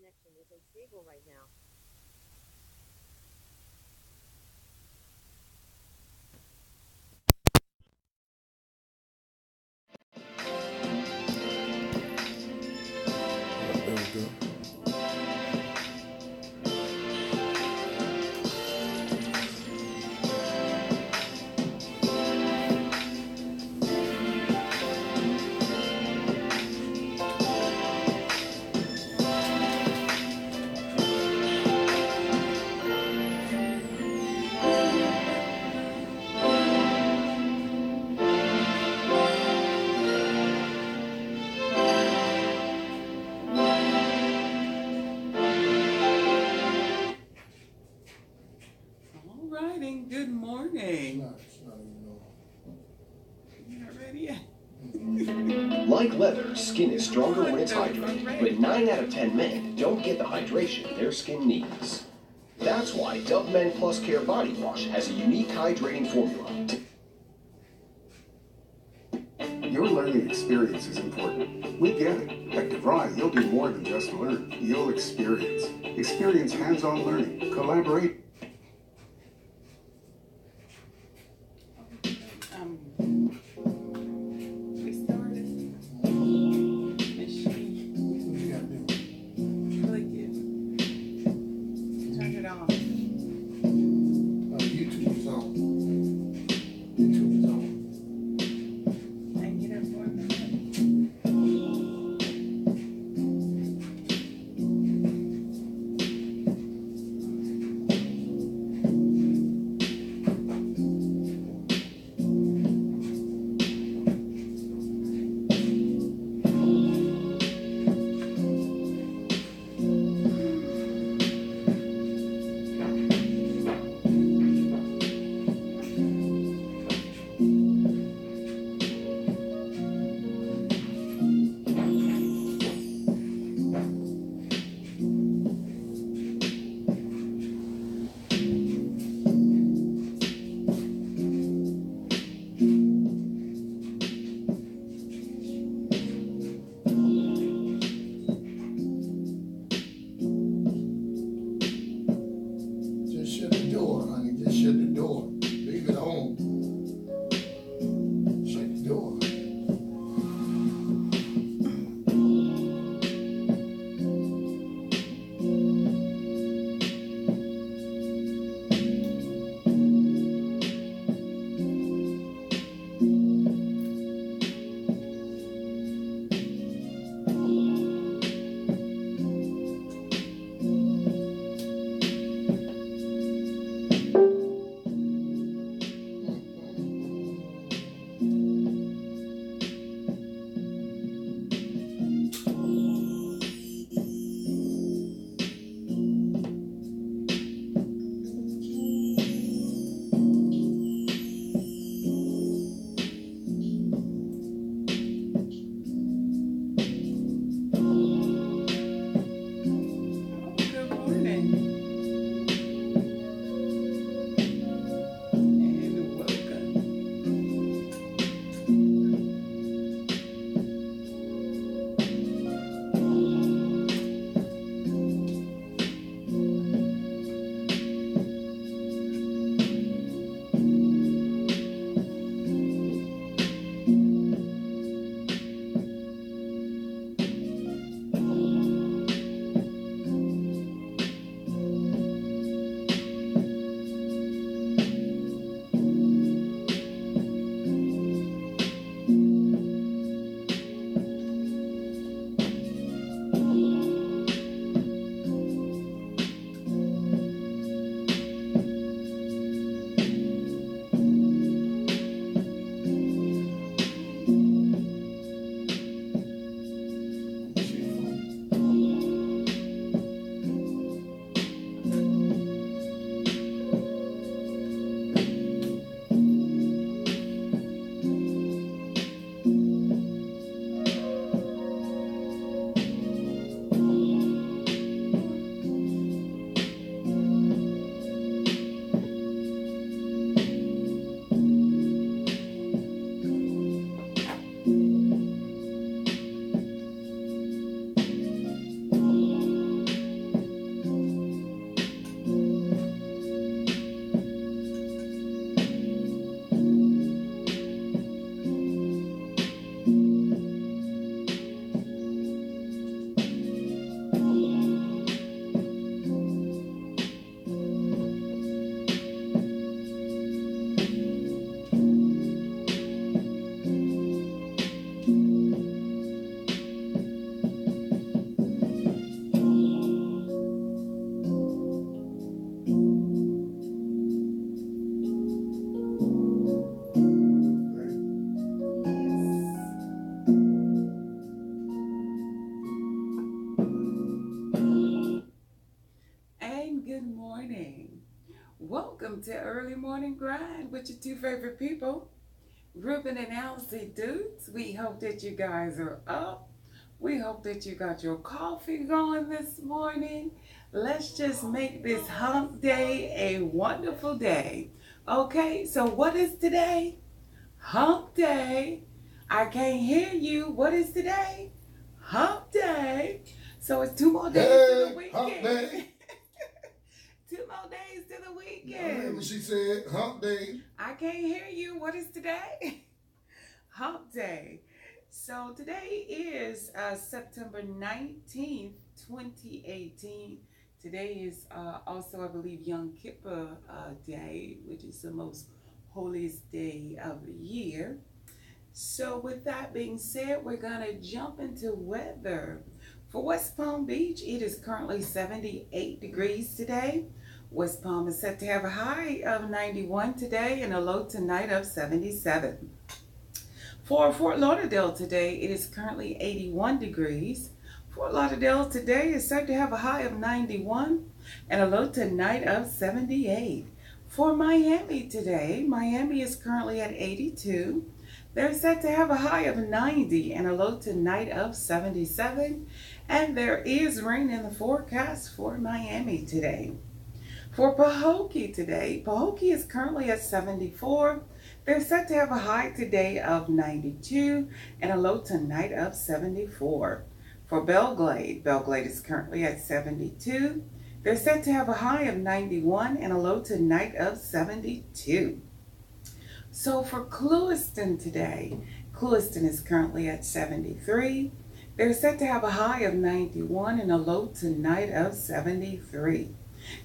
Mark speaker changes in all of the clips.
Speaker 1: connection isn't stable right now.
Speaker 2: There we go.
Speaker 3: All right, and good morning.
Speaker 2: It's not even normal.
Speaker 3: You're not ready yet.
Speaker 4: Like leather, skin is stronger when it's hydrated, but 9 out of 10 men don't get the hydration their skin needs. That's why Dove Men Plus Care Body Wash has a unique hydrating formula.
Speaker 5: Your learning experience is important. We get it. At DeVry, you'll do more than just learn. You'll experience. Experience hands-on learning. Collaborate.
Speaker 3: We started. Machine.
Speaker 2: What you gotta do?
Speaker 3: Click it. Turn it on.
Speaker 2: YouTube is on. YouTube is on.
Speaker 3: And get it for a minute. Welcome to Early Morning Grind with your two favorite people, Reuben and Alzie dudes. We hope that you guys are up. We hope that you got your coffee going this morning. Let's just make this hump day a wonderful day. Okay, so what is today? Hump day. I can't hear you. What is today? Hump day. So it's 2 more days to the weekend.
Speaker 2: Hump day.
Speaker 3: 2 more days to the weekend.
Speaker 2: You heard what she said, hump day.
Speaker 3: I can't hear you. What is today? Hump day. So today is September 19th, 2018. Today is also, I believe, Yom Kippur Day, which is the most holiest day of the year. So with that being said, we're going to jump into weather. For West Palm Beach, it is currently 78 degrees today. West Palm is set to have a high of 91 today and a low tonight of 77. For Fort Lauderdale today, it is currently 81 degrees. Fort Lauderdale today is set to have a high of 91 and a low tonight of 78. For Miami today, Miami is currently at 82. They're set to have a high of 90 and a low tonight of 77. And there is rain in the forecast for Miami today. For Pahokee today, Pahokee is currently at 74. They're set to have a high today of 92 and a low tonight of 74. For Belgrade, Belgrade is currently at 72. They're set to have a high of 91 and a low tonight of 72. So for Clewiston today, Clewiston is currently at 73. They're set to have a high of 91 and a low tonight of 73.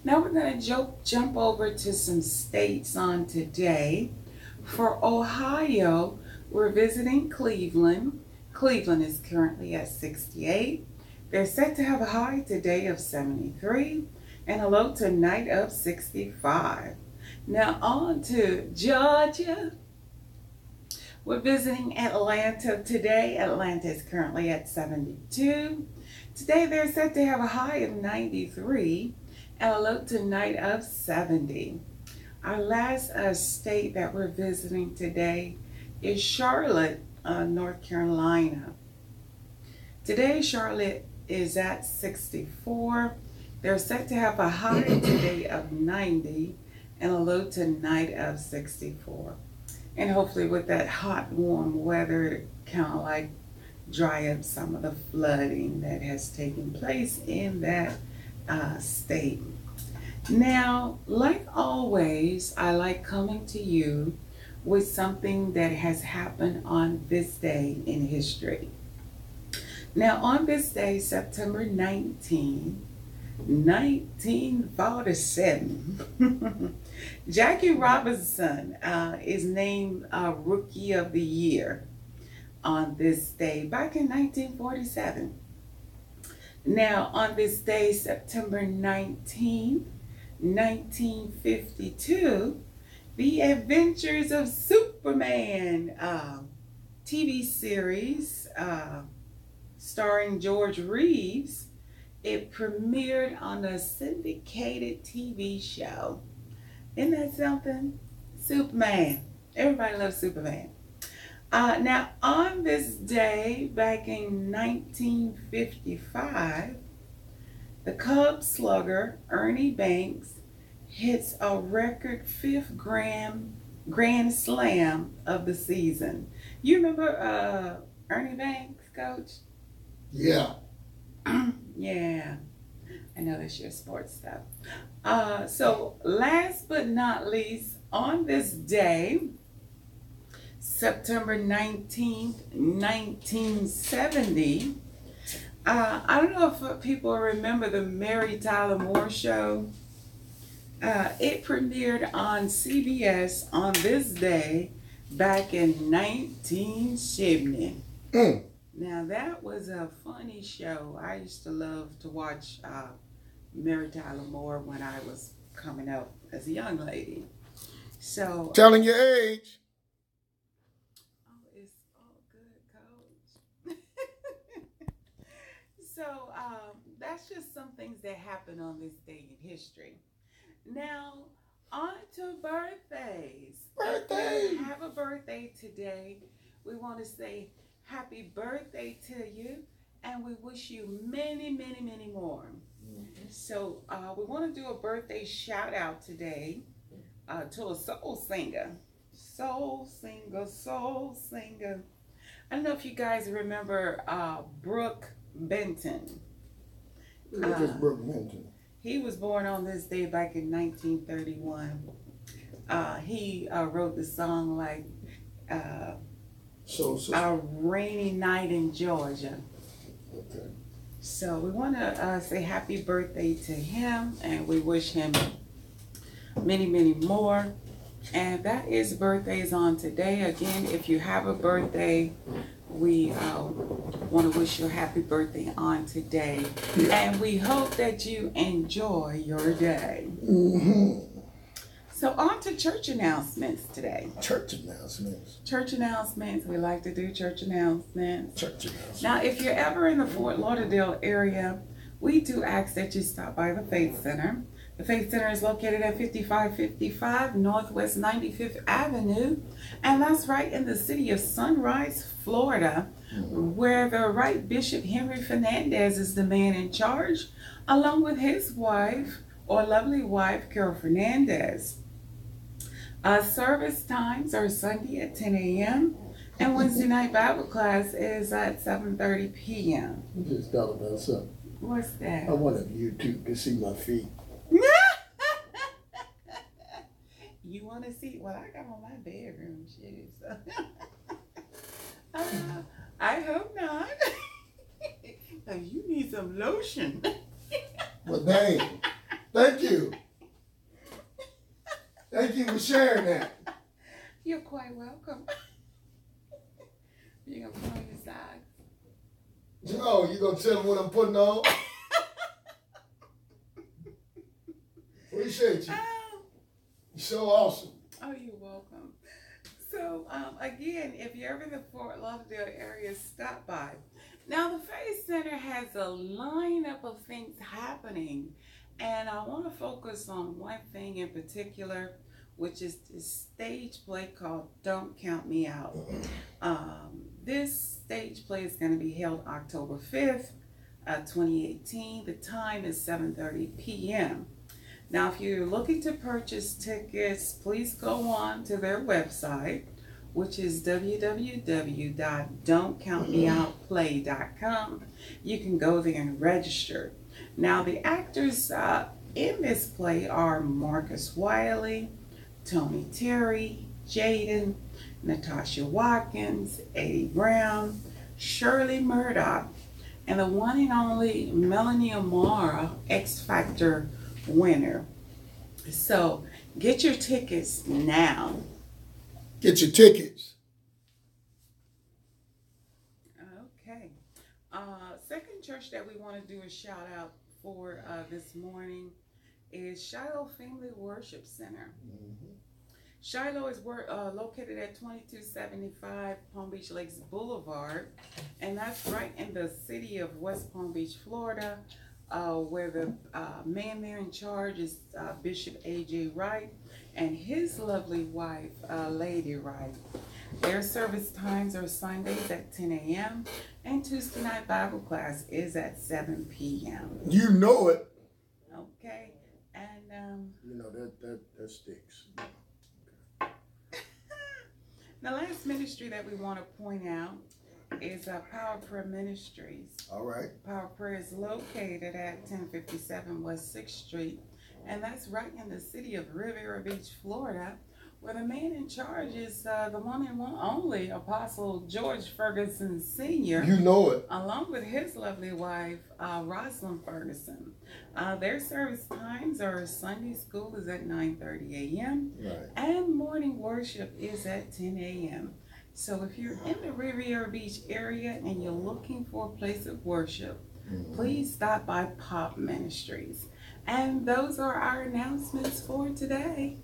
Speaker 3: Now we're going to jump over to some states on today. For Ohio, we're visiting Cleveland. Cleveland is currently at 68. They're set to have a high today of 73 and a low tonight of 65. Now on to Georgia. We're visiting Atlanta today. Atlanta is currently at 72. Today they're set to have a high of 93 and a low tonight of 70. Our last state that we're visiting today is Charlotte, North Carolina. Today Charlotte is at 64. They're set to have a high today of 90 and a low tonight of 64. And hopefully with that hot, warm weather, kind of like dry up some of the flooding that has taken place in that state. Now, like always, I like coming to you with something that has happened on this day in history. Now, on this day, September 19, 1947, Jackie Robinson is named Rookie of the Year on this day back in 1947. Now, on this day, September 19, 1952, The Adventures of Superman TV series starring George Reeves, it premiered on a syndicated TV show. Isn't that something? Superman. Everybody loves Superman. Now, on this day, back in 1955, the Cubs slugger, Ernie Banks, hits a record 5th grand slam of the season. You remember Ernie Banks, Coach?
Speaker 2: Yeah.
Speaker 3: Yeah, I know that's your sports stuff. So last but not least, on this day, September 19th, 1970, I don't know if people remember the Mary Tyler Moore Show. It premiered on CBS on this day back in 1970. Now that was a funny show. I used to love to watch Mary Tyler Moore when I was coming up as a young lady. So
Speaker 2: Telling your age.
Speaker 3: oh, it's all good, Coach. So that's just some things that happened on this day in history. Now, On to birthdays.
Speaker 2: Birthday!
Speaker 3: If you have a birthday today, we want to say happy birthday to you, and we wish you many, many, many more. So we want to do a birthday shout out today to a soul singer. Soul singer, soul singer. I don't know if you guys remember Brooke Benton.
Speaker 2: Look at Brooke Benton.
Speaker 3: He was born on this day back in 1931. He wrote the song like A Rainy Night in Georgia.
Speaker 2: Okay.
Speaker 3: So we want to say happy birthday to him, and we wish him many, many more. And that is birthdays on today. Again, if you have a birthday, we want to wish you a happy birthday on today. And we hope that you enjoy your day. So on to church announcements today.
Speaker 2: Church announcements.
Speaker 3: Church announcements. We like to do church announcements.
Speaker 2: Church announcements.
Speaker 3: Now, if you're ever in the Fort Lauderdale area, we do ask that you stop by the Faith Center. The Faith Center is located at 5555 Northwest 95th Avenue, and that's right in the city of Sunrise, Florida, where the Right Bishop Henry Fernandez is the man in charge, along with his wife, or lovely wife, Carol Fernandez. Service times are Sunday at 10 a.m. and Wednesday night Bible class is at 7:30 p.m.
Speaker 2: I just thought about something.
Speaker 3: What's that?
Speaker 2: I wonder if YouTube can see my feet.
Speaker 3: You want to see? Well, I got on my bedroom shoes. So. I hope not. You need some lotion.
Speaker 2: Well, dang. Thank you. Thank you for sharing that.
Speaker 3: You're quite welcome. You're going to put on your socks.
Speaker 2: Oh, you going to tell them what I'm putting on? Appreciate you. You're so awesome.
Speaker 3: Oh, you're welcome. So, again, if you're ever in the Fort Lauderdale area, stop by. Now, the Faith Center has a lineup of things happening, and I want to focus on one thing in particular, which is this stage play called Don't Count Me Out. This stage play is going to be held October 5th, 2018. The time is 7:30 p.m. Now, if you're looking to purchase tickets, please go on to their website, which is www.don'tcountmeoutplay.com. You can go there and register. Now, the actors in this play are Marcus Wiley, Tony Terry, Jaden, Natasha Watkins, Aide Brown, Shirley Murdoch, and the one and only Melanie Amara, X Factor winner. So get your tickets now.
Speaker 2: Get your tickets.
Speaker 3: Okay. Second church that we want to do a shout out for this morning is Shiloh Family Worship Center. Shiloh is located at 2275 Palm Beach Lakes Boulevard, and that's right in the city of West Palm Beach, Florida, where the man there in charge is Bishop A.J. Wright and his lovely wife, Lady Wright. Their service times are Sundays at 10 a.m. and Tuesday night Bible class is at 7 p.m.
Speaker 2: You know it.
Speaker 3: Okay, and
Speaker 2: you know that sticks.
Speaker 3: the last ministry that we want to point out is Power Prayer Ministries.
Speaker 2: All right. Power
Speaker 3: Prayer is located at 1057 West 6th Street, and that's right in the city of Riviera Beach, Florida, where the man in charge is the one and one only Apostle George Ferguson Sr.
Speaker 2: You know it.
Speaker 3: Along with his lovely wife, Rosalind Ferguson. Their service times are Sunday school is at 9:30 a.m.
Speaker 2: Right.
Speaker 3: and morning worship is at 10 a.m. So if you're in the Riviera Beach area and you're looking for a place of worship, please stop by Pop Ministries. And those are our announcements for today.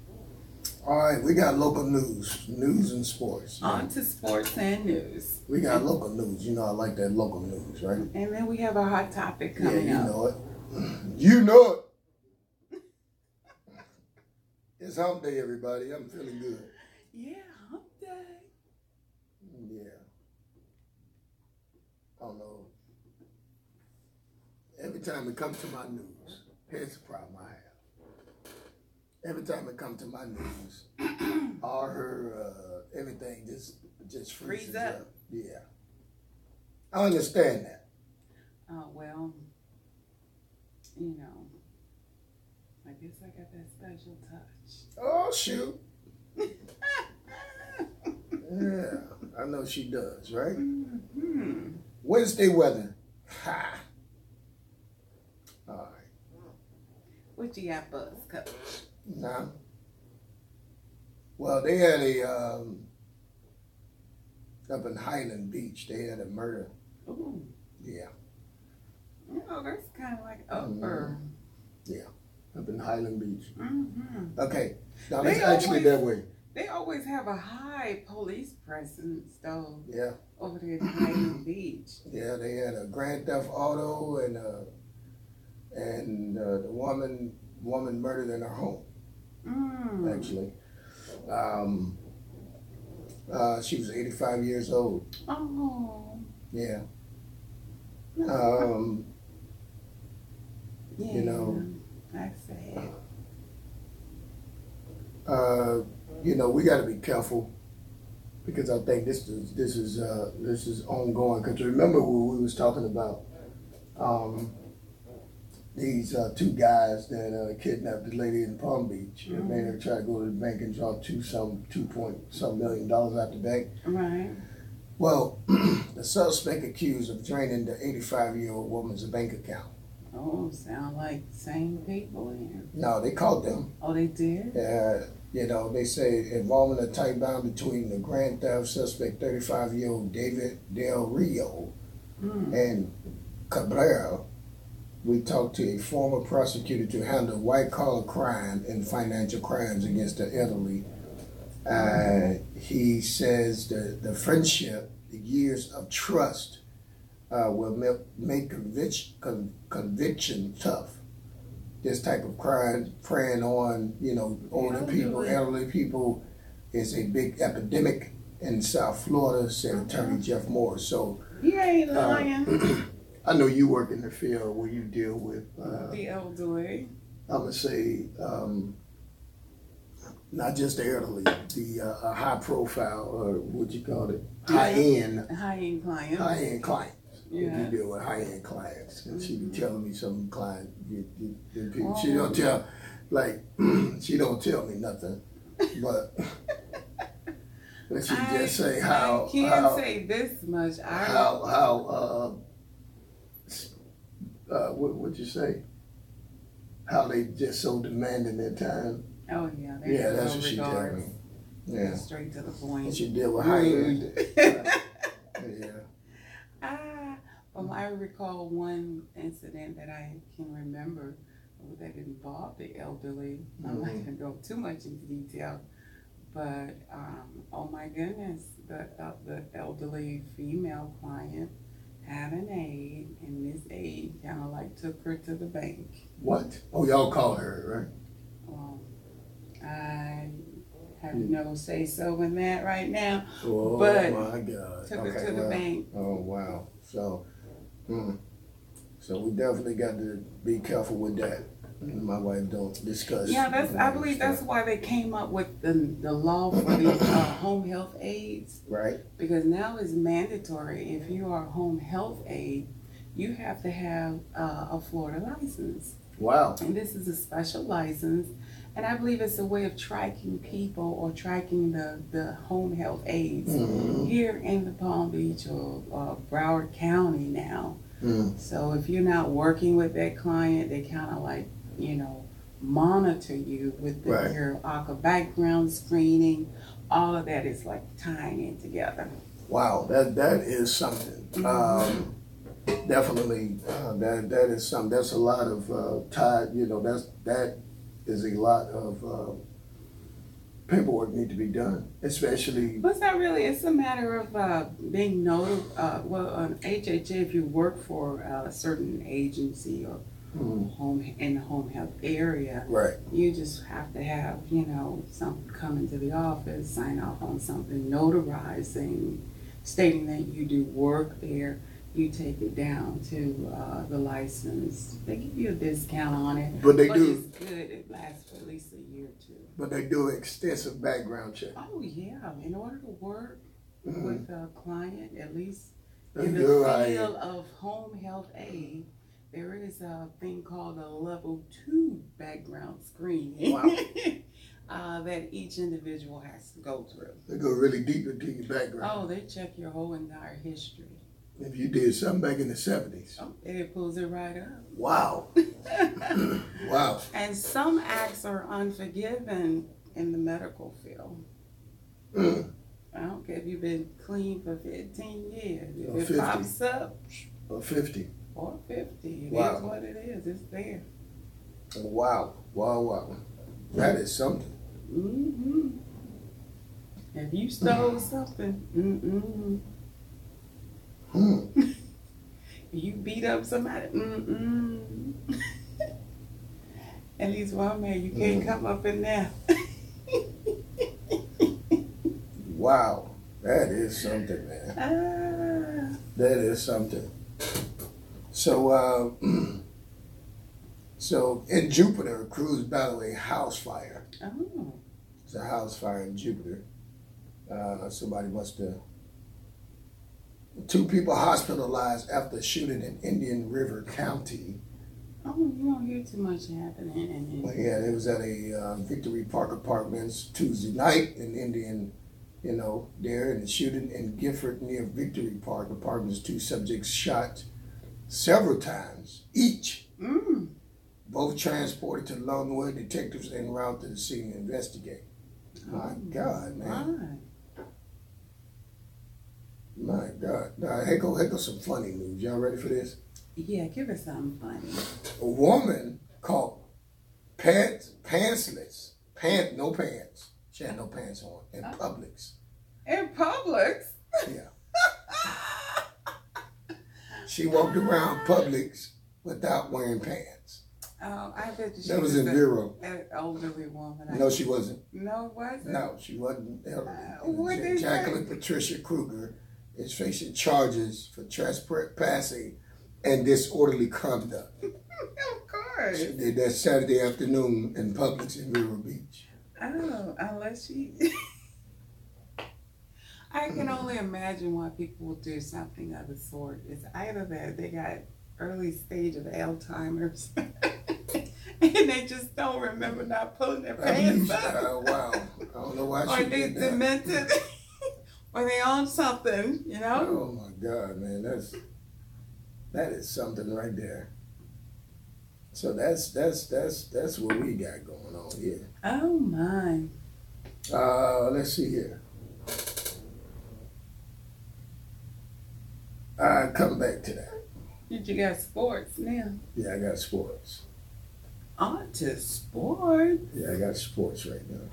Speaker 2: All right, we got local news and sports.
Speaker 3: On to sports and news.
Speaker 2: We got local news. You know I like that local news, right?
Speaker 3: And then we have a hot topic coming up.
Speaker 2: Yeah, you know it. You know it. It's hump day, everybody. I'm feeling good.
Speaker 3: Yeah, hump day.
Speaker 2: Yeah. I don't know. Every time it comes to my news, here's the problem I have. Every time it comes to my news, all her everything just freezes up. Yeah. I understand that.
Speaker 3: Oh, well, you know, I guess I got that special touch.
Speaker 2: Oh, shoot. Yeah, I know she does, right?
Speaker 3: Mm-hmm.
Speaker 2: Wednesday weather. Ha. All right.
Speaker 3: What you got for us, Coach?
Speaker 2: Now, well, they had up in Highland Beach, they had a murder.
Speaker 3: Ooh.
Speaker 2: Yeah.
Speaker 3: Oh, that's kind of like upper.
Speaker 2: Yeah, up in Highland Beach.
Speaker 3: Mm-hmm.
Speaker 2: Okay, now it's actually that way.
Speaker 3: They always have a high police presence, though.
Speaker 2: Yeah.
Speaker 3: Over there at Highland Beach.
Speaker 2: Yeah, they had a grand theft auto and the woman murdered in her home. Actually, she was 85 years old.
Speaker 3: Oh.
Speaker 2: Yeah.
Speaker 3: Yeah,
Speaker 2: You know.
Speaker 3: That's sad.
Speaker 2: You know, we got to be careful because I think this is ongoing. Because remember what we was talking about these two guys that kidnapped the lady in Palm Beach and made her try to go to the bank and draw $2 million out the bank.
Speaker 3: Right.
Speaker 2: Well, the suspect accused of draining the 85-year-old woman's bank account.
Speaker 3: Oh, sound like the same people here.
Speaker 2: No, they caught them.
Speaker 3: Oh, they did?
Speaker 2: You know, they say involving a tight bound between the grand theft suspect, 35-year-old David Del Rio, and Cabrera. We talked to a former prosecutor to handle white-collar crime and financial crimes against the elderly. He says the friendship, the years of trust will make conviction tough. This type of crime preying on, you know, older people, elderly people, is a big epidemic in South Florida, said Attorney Jeff Moore. So
Speaker 3: you ain't lying.
Speaker 2: I know you work in the field where you deal with
Speaker 3: the elderly.
Speaker 2: I'm gonna say not just the elderly, the high profile, or what you call it, high end clients.
Speaker 3: Yeah.
Speaker 2: If you deal with high end clients, and she be telling me some client, people, she don't tell, like she don't tell me nothing, but she just say how.
Speaker 3: I can't say this much.
Speaker 2: What'd you say? How they just so demanding their time.
Speaker 3: Oh yeah,
Speaker 2: that's what she tell me. Yeah,
Speaker 3: straight to the point.
Speaker 2: And she deal with high end.
Speaker 3: Well, I recall one incident that I can remember that involved the elderly. I'm not gonna go too much into detail, but oh my goodness, the elderly female client had an aide, and this aide kind of like took her to the bank.
Speaker 2: What? Oh, y'all called her, right?
Speaker 3: Well, I have no say so in that right now.
Speaker 2: Oh,
Speaker 3: but
Speaker 2: my God.
Speaker 3: Took her to the bank.
Speaker 2: Oh, wow. So we definitely got to be careful with that. My wife don't discuss.
Speaker 3: Yeah, I believe that's why they came up with the law for the home health aides.
Speaker 2: Right.
Speaker 3: Because now it's mandatory. If you are a home health aide, you have to have a Florida license.
Speaker 2: Wow.
Speaker 3: And this is a special license. And I believe it's a way of tracking people or tracking the home health aides here in the Palm Beach or Broward County now. So if you're not working with that client, they kind of like, you know, monitor you with your ACA background screening. All of that is like tying it together.
Speaker 2: Wow, that is something. Definitely, that is something. That's a lot of tied. You know, that is a lot of paperwork need to be done, especially.
Speaker 3: But it's not really. It's a matter of being notified. Well, on HHA, if you work for a certain agency home in the home health area.
Speaker 2: Right.
Speaker 3: You just have to have, someone come into the office, sign off on something, notarizing, stating that you do work there. You take it down to the license. They give you a discount on it.
Speaker 2: But they do.
Speaker 3: It's good. It lasts for at least a year or two.
Speaker 2: But they do extensive background check.
Speaker 3: Oh, yeah. In order to work with a client, at least
Speaker 2: They
Speaker 3: in the
Speaker 2: do,
Speaker 3: field of home health aid, there is a thing called a level 2 background screening.
Speaker 2: Wow.
Speaker 3: That each individual has to go through.
Speaker 2: They go really deep into your background.
Speaker 3: Oh, they check your whole entire history.
Speaker 2: If you did something back in the 70s.
Speaker 3: Oh, it pulls it right up.
Speaker 2: Wow. Wow.
Speaker 3: And some acts are unforgiven in the medical field. I don't care if you've been clean for 15 years. If
Speaker 2: Or
Speaker 3: it
Speaker 2: 50.
Speaker 3: pops up,
Speaker 2: Or 50.
Speaker 3: or 50, it
Speaker 2: Wow.
Speaker 3: is what it is. It's there.
Speaker 2: Wow. Wow, wow. That is something.
Speaker 3: Mm-hmm. If you stole something, you beat up somebody, At least one man, you can't come up in there.
Speaker 2: Wow. That is something, man. That is something. So, so in Jupiter, crews battle a house fire.
Speaker 3: Oh.
Speaker 2: It's a house fire in Jupiter. Somebody must have. 2 people hospitalized after shooting in Indian River County.
Speaker 3: Oh, you don't hear too much happening.
Speaker 2: Yeah, it was at a Victory Park Apartments Tuesday night in Indian, there in the shooting in Gifford near Victory Park Apartments. 2 subjects shot several times each. Both transported to Longwood. Detectives en route to the scene to investigate. My God, man. My God. Now, here go some funny news. Y'all ready for this?
Speaker 3: Yeah, give us something funny.
Speaker 2: A woman caught pantsless, no pants. She had no pants on in Publix.
Speaker 3: In Publix?
Speaker 2: Yeah. She walked around Publix without wearing pants.
Speaker 3: Oh, I bet you she
Speaker 2: That was in Vero.
Speaker 3: An elderly woman.
Speaker 2: No, she wasn't.
Speaker 3: No, was it?
Speaker 2: No, she wasn't.
Speaker 3: What did
Speaker 2: Jacqueline Patricia Kruger is facing charges for trespassing and disorderly conduct.
Speaker 3: Of course.
Speaker 2: She did that Saturday afternoon in Publix in Vero Beach.
Speaker 3: Oh, unless she... I can only imagine why people will do something of the sort. It's either that they got early stage of Alzheimer's and they just don't remember not pulling their pants up.
Speaker 2: Wow. I don't know why
Speaker 3: Or
Speaker 2: she
Speaker 3: they
Speaker 2: did that.
Speaker 3: demented. Or they own something,
Speaker 2: Oh my God, man. That is something right there. So that's what we got going on here.
Speaker 3: Oh my.
Speaker 2: Let's see here. Come back to that.
Speaker 3: You got sports now.
Speaker 2: Yeah, I got sports.
Speaker 3: On to sports.
Speaker 2: Yeah, I got sports right now.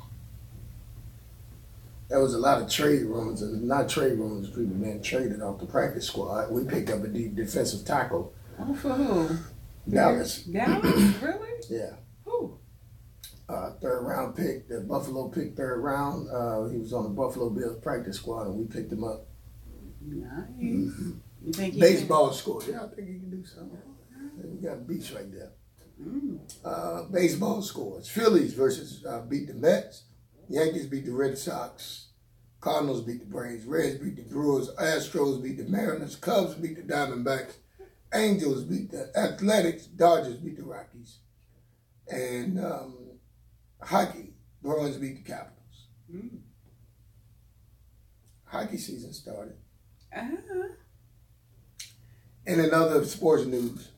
Speaker 2: There was a lot of trade rumors, and not trade rumors, people being traded off the practice squad. We picked up a defensive tackle.
Speaker 3: Oh, for who?
Speaker 2: Dallas.
Speaker 3: Dallas? Really?
Speaker 2: Yeah.
Speaker 3: Who?
Speaker 2: 3rd round pick. The Buffalo picked 3rd round. He was on the Buffalo Bills practice squad, and we picked him up.
Speaker 3: Nice. You think he
Speaker 2: Baseball score. Yeah, I think he can do something. We got beats right there. Baseball scores. Phillies versus beat the Mets. Yankees beat the Red Sox. Cardinals beat the Braves. Reds beat the Brewers. Astros beat the Mariners. Cubs beat the Diamondbacks. Angels beat the Athletics. Dodgers beat the Rockies. And hockey. Bruins beat the Capitals. Hockey season started. And in other sports news,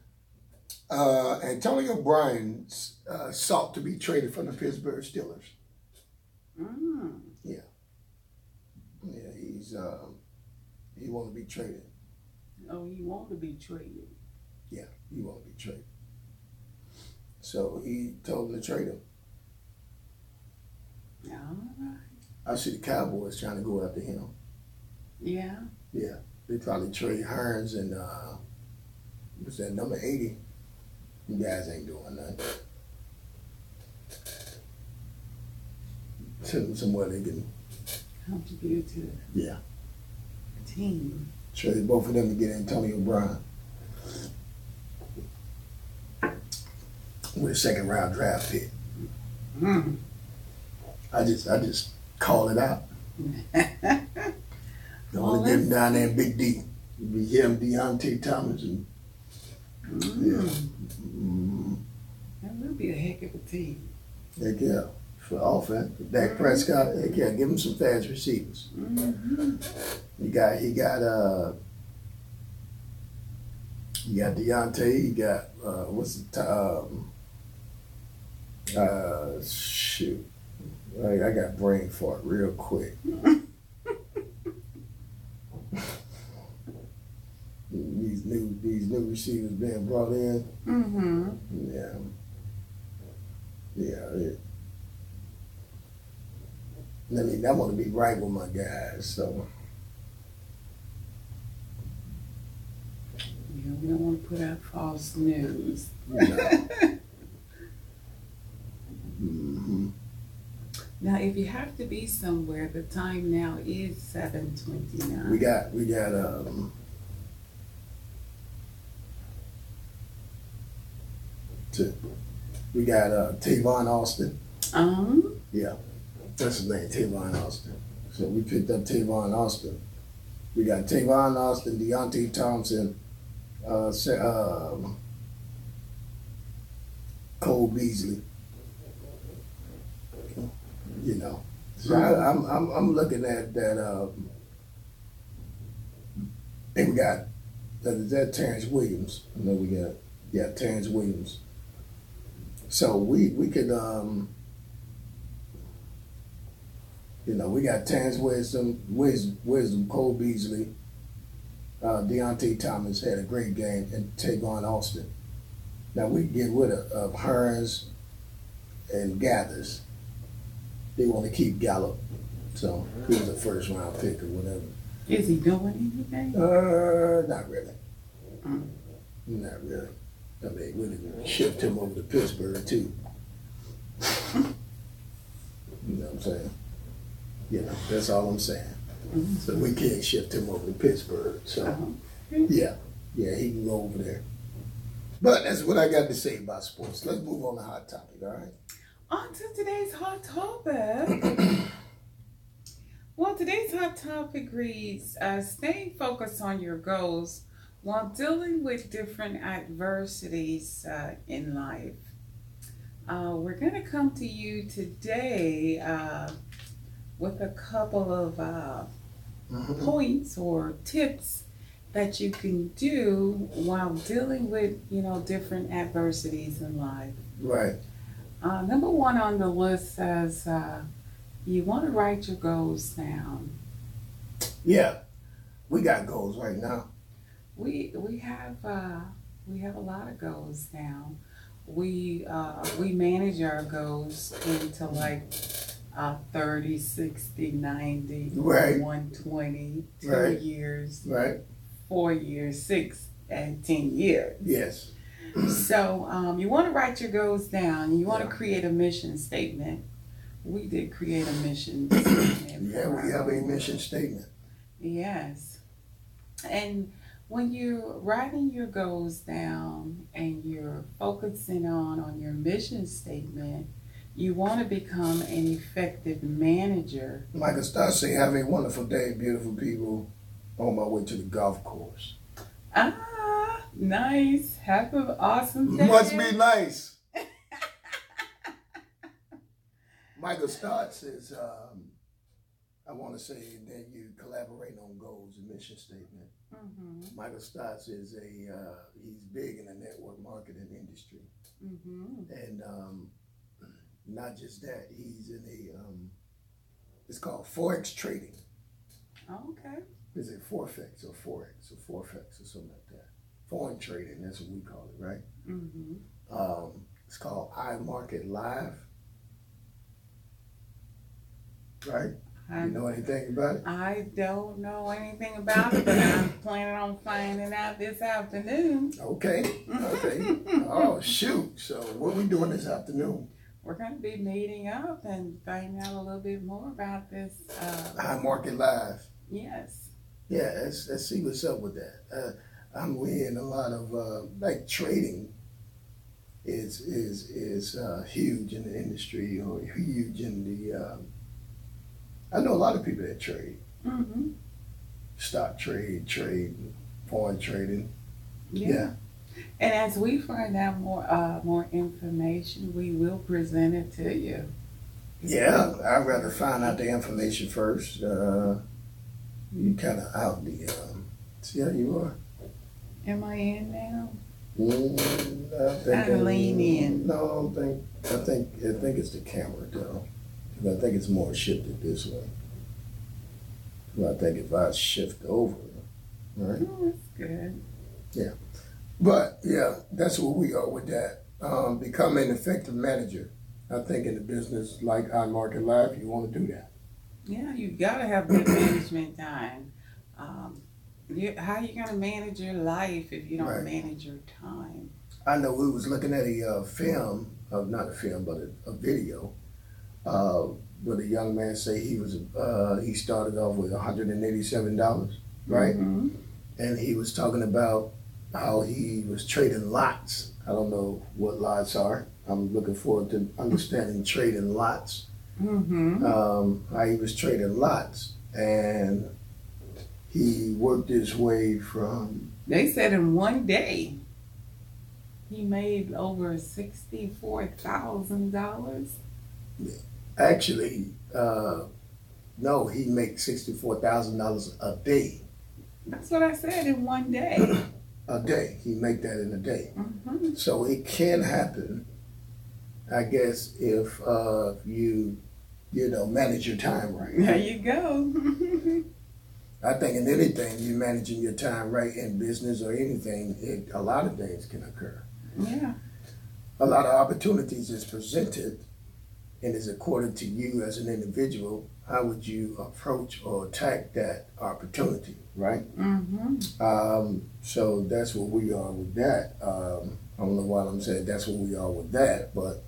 Speaker 2: Antonio Bryan sought to be traded from the Pittsburgh Steelers. Yeah. Yeah, he want to be traded.
Speaker 3: Oh, he want to be traded.
Speaker 2: Yeah, he want to be traded. So he told him to trade him.
Speaker 3: All right.
Speaker 2: I see the Cowboys trying to go after him.
Speaker 3: Yeah.
Speaker 2: Yeah, they probably trade Hearns and what's that, number 80? You guys ain't doing nothing. Send them somewhere they can
Speaker 3: contribute to
Speaker 2: the
Speaker 3: team.
Speaker 2: Trade both of them to get Antonio Brown with a second round draft pick.
Speaker 3: Mm.
Speaker 2: I just call it out. Don't
Speaker 3: Well,
Speaker 2: want to get him down there in Big D. It'd be him, Deonte Thomas, and
Speaker 3: That would be a heck of a team.
Speaker 2: heck yeah, for offense. Dak Prescott, heck yeah, give him some fast receivers. He got Deonte, he got shoot. I got brain fart real quick. These new receivers being brought in. I mean, I want to be right with my guys, so.
Speaker 3: Yeah, we don't want to put out false news.
Speaker 2: No.
Speaker 3: Now, if you have to be somewhere, the time now is 7:29.
Speaker 2: We got Tavon Austin. Yeah, that's his name, Tavon Austin. So we picked up Tavon Austin. We got Tavon Austin, Deonte Thompson, Cole Beasley. You know, so I'm looking at that. And we got that Terrence Williams. I know we got Terrence Williams. So we could we got Terrence Wisdom, Cole Beasley, Deonte Thomas had a great game, and Tavon Austin. Now we get rid of Hearns and Gathers. They want to keep Gallup, so he was a first round pick or whatever.
Speaker 3: Is he doing anything?
Speaker 2: Not really. Not really. I mean, we didn't shift him over to Pittsburgh too. You know what I'm saying? You know, that's all I'm saying. So we can't shift him over to Pittsburgh. So yeah, he can go over there. But that's what I got to say about sports. Let's move on to hot topic. All right.
Speaker 3: On to today's hot topic. Well, today's hot topic reads, staying focused on your goals while dealing with different adversities in life. We're going to come to you today with a couple of points or tips that you can do while dealing with, different adversities in life.
Speaker 2: Right.
Speaker 3: Number one on the list says you want to write your goals down.
Speaker 2: Yeah, we got goals right now.
Speaker 3: We have a lot of goals now. We manage our goals into like 30, 60, 90,
Speaker 2: right.
Speaker 3: 120, 2
Speaker 2: right.
Speaker 3: years,
Speaker 2: right.
Speaker 3: 4 years, 6 and 10 years.
Speaker 2: Yes.
Speaker 3: So you want to write your goals down. You want to create a mission statement. We did create a mission statement.
Speaker 2: Yeah, we have a mission statement.
Speaker 3: Yes. And when you're writing your goals down and you're focusing on your mission statement, you want to become an effective manager.
Speaker 2: Michael Starr say, have a wonderful day, beautiful people, on my way to the golf course.
Speaker 3: Nice. Have an awesome day.
Speaker 2: Must be nice. Michael Starr says, I want to say that you collaborate on goals and mission statement. Michael Starr is he's big in the network marketing industry. And not just that, he's in it's called Forex trading.
Speaker 3: Oh, okay.
Speaker 2: Is it Forex or Forex or something like that? Foreign trading, that's what we call it, right? It's called iMarket Live, right? You know anything about it?
Speaker 3: I don't know anything about it, but I'm planning on finding out this afternoon.
Speaker 2: Okay. Oh, shoot. So what we doing this afternoon?
Speaker 3: We're going to be meeting up and finding out a little bit more about this.
Speaker 2: High Market Live.
Speaker 3: Yes.
Speaker 2: Yeah, let's see what's up with that. I'm hearing a lot of like trading is huge in the industry, or huge in the. I know a lot of people that trade, stock trade, foreign trading. Yeah.
Speaker 3: And as we find out more information, we will present it to you.
Speaker 2: Yeah, I'd rather find out the information first. You kind of out the. See how you are.
Speaker 3: Am I in now?
Speaker 2: I
Speaker 3: lean in.
Speaker 2: No, I think it's the camera though. I think it's more shifted this way. Well, I think if I shift over, right?
Speaker 3: Oh, that's good.
Speaker 2: Yeah. But yeah, that's where we are with that. Become an effective manager. I think in the business like High Market Life, you want to do that.
Speaker 3: Yeah, you got to have good management time. How are you going to manage your life if you don't manage your time?
Speaker 2: I know we was looking at a film, not a film, but a video, where the young man say he started off with $187, right? And he was talking about how he was trading lots. I don't know what lots are. I'm looking forward to understanding trading lots. How he was trading lots, and he worked his way from.
Speaker 3: They said in one day he made over $64,000.
Speaker 2: Actually, no, he makes $64,000 a day.
Speaker 3: That's what I said, in one day.
Speaker 2: A day, he make that in a day. So it can happen, I guess, if you manage your time right.
Speaker 3: There you go.
Speaker 2: I think in anything, you're managing your time right in business or anything, a lot of things can occur.
Speaker 3: Yeah.
Speaker 2: A lot of opportunities is presented, and is according to you as an individual, how would you approach or attack that opportunity, right? So that's where we are with that. I don't know why I'm saying that's where we are with that, but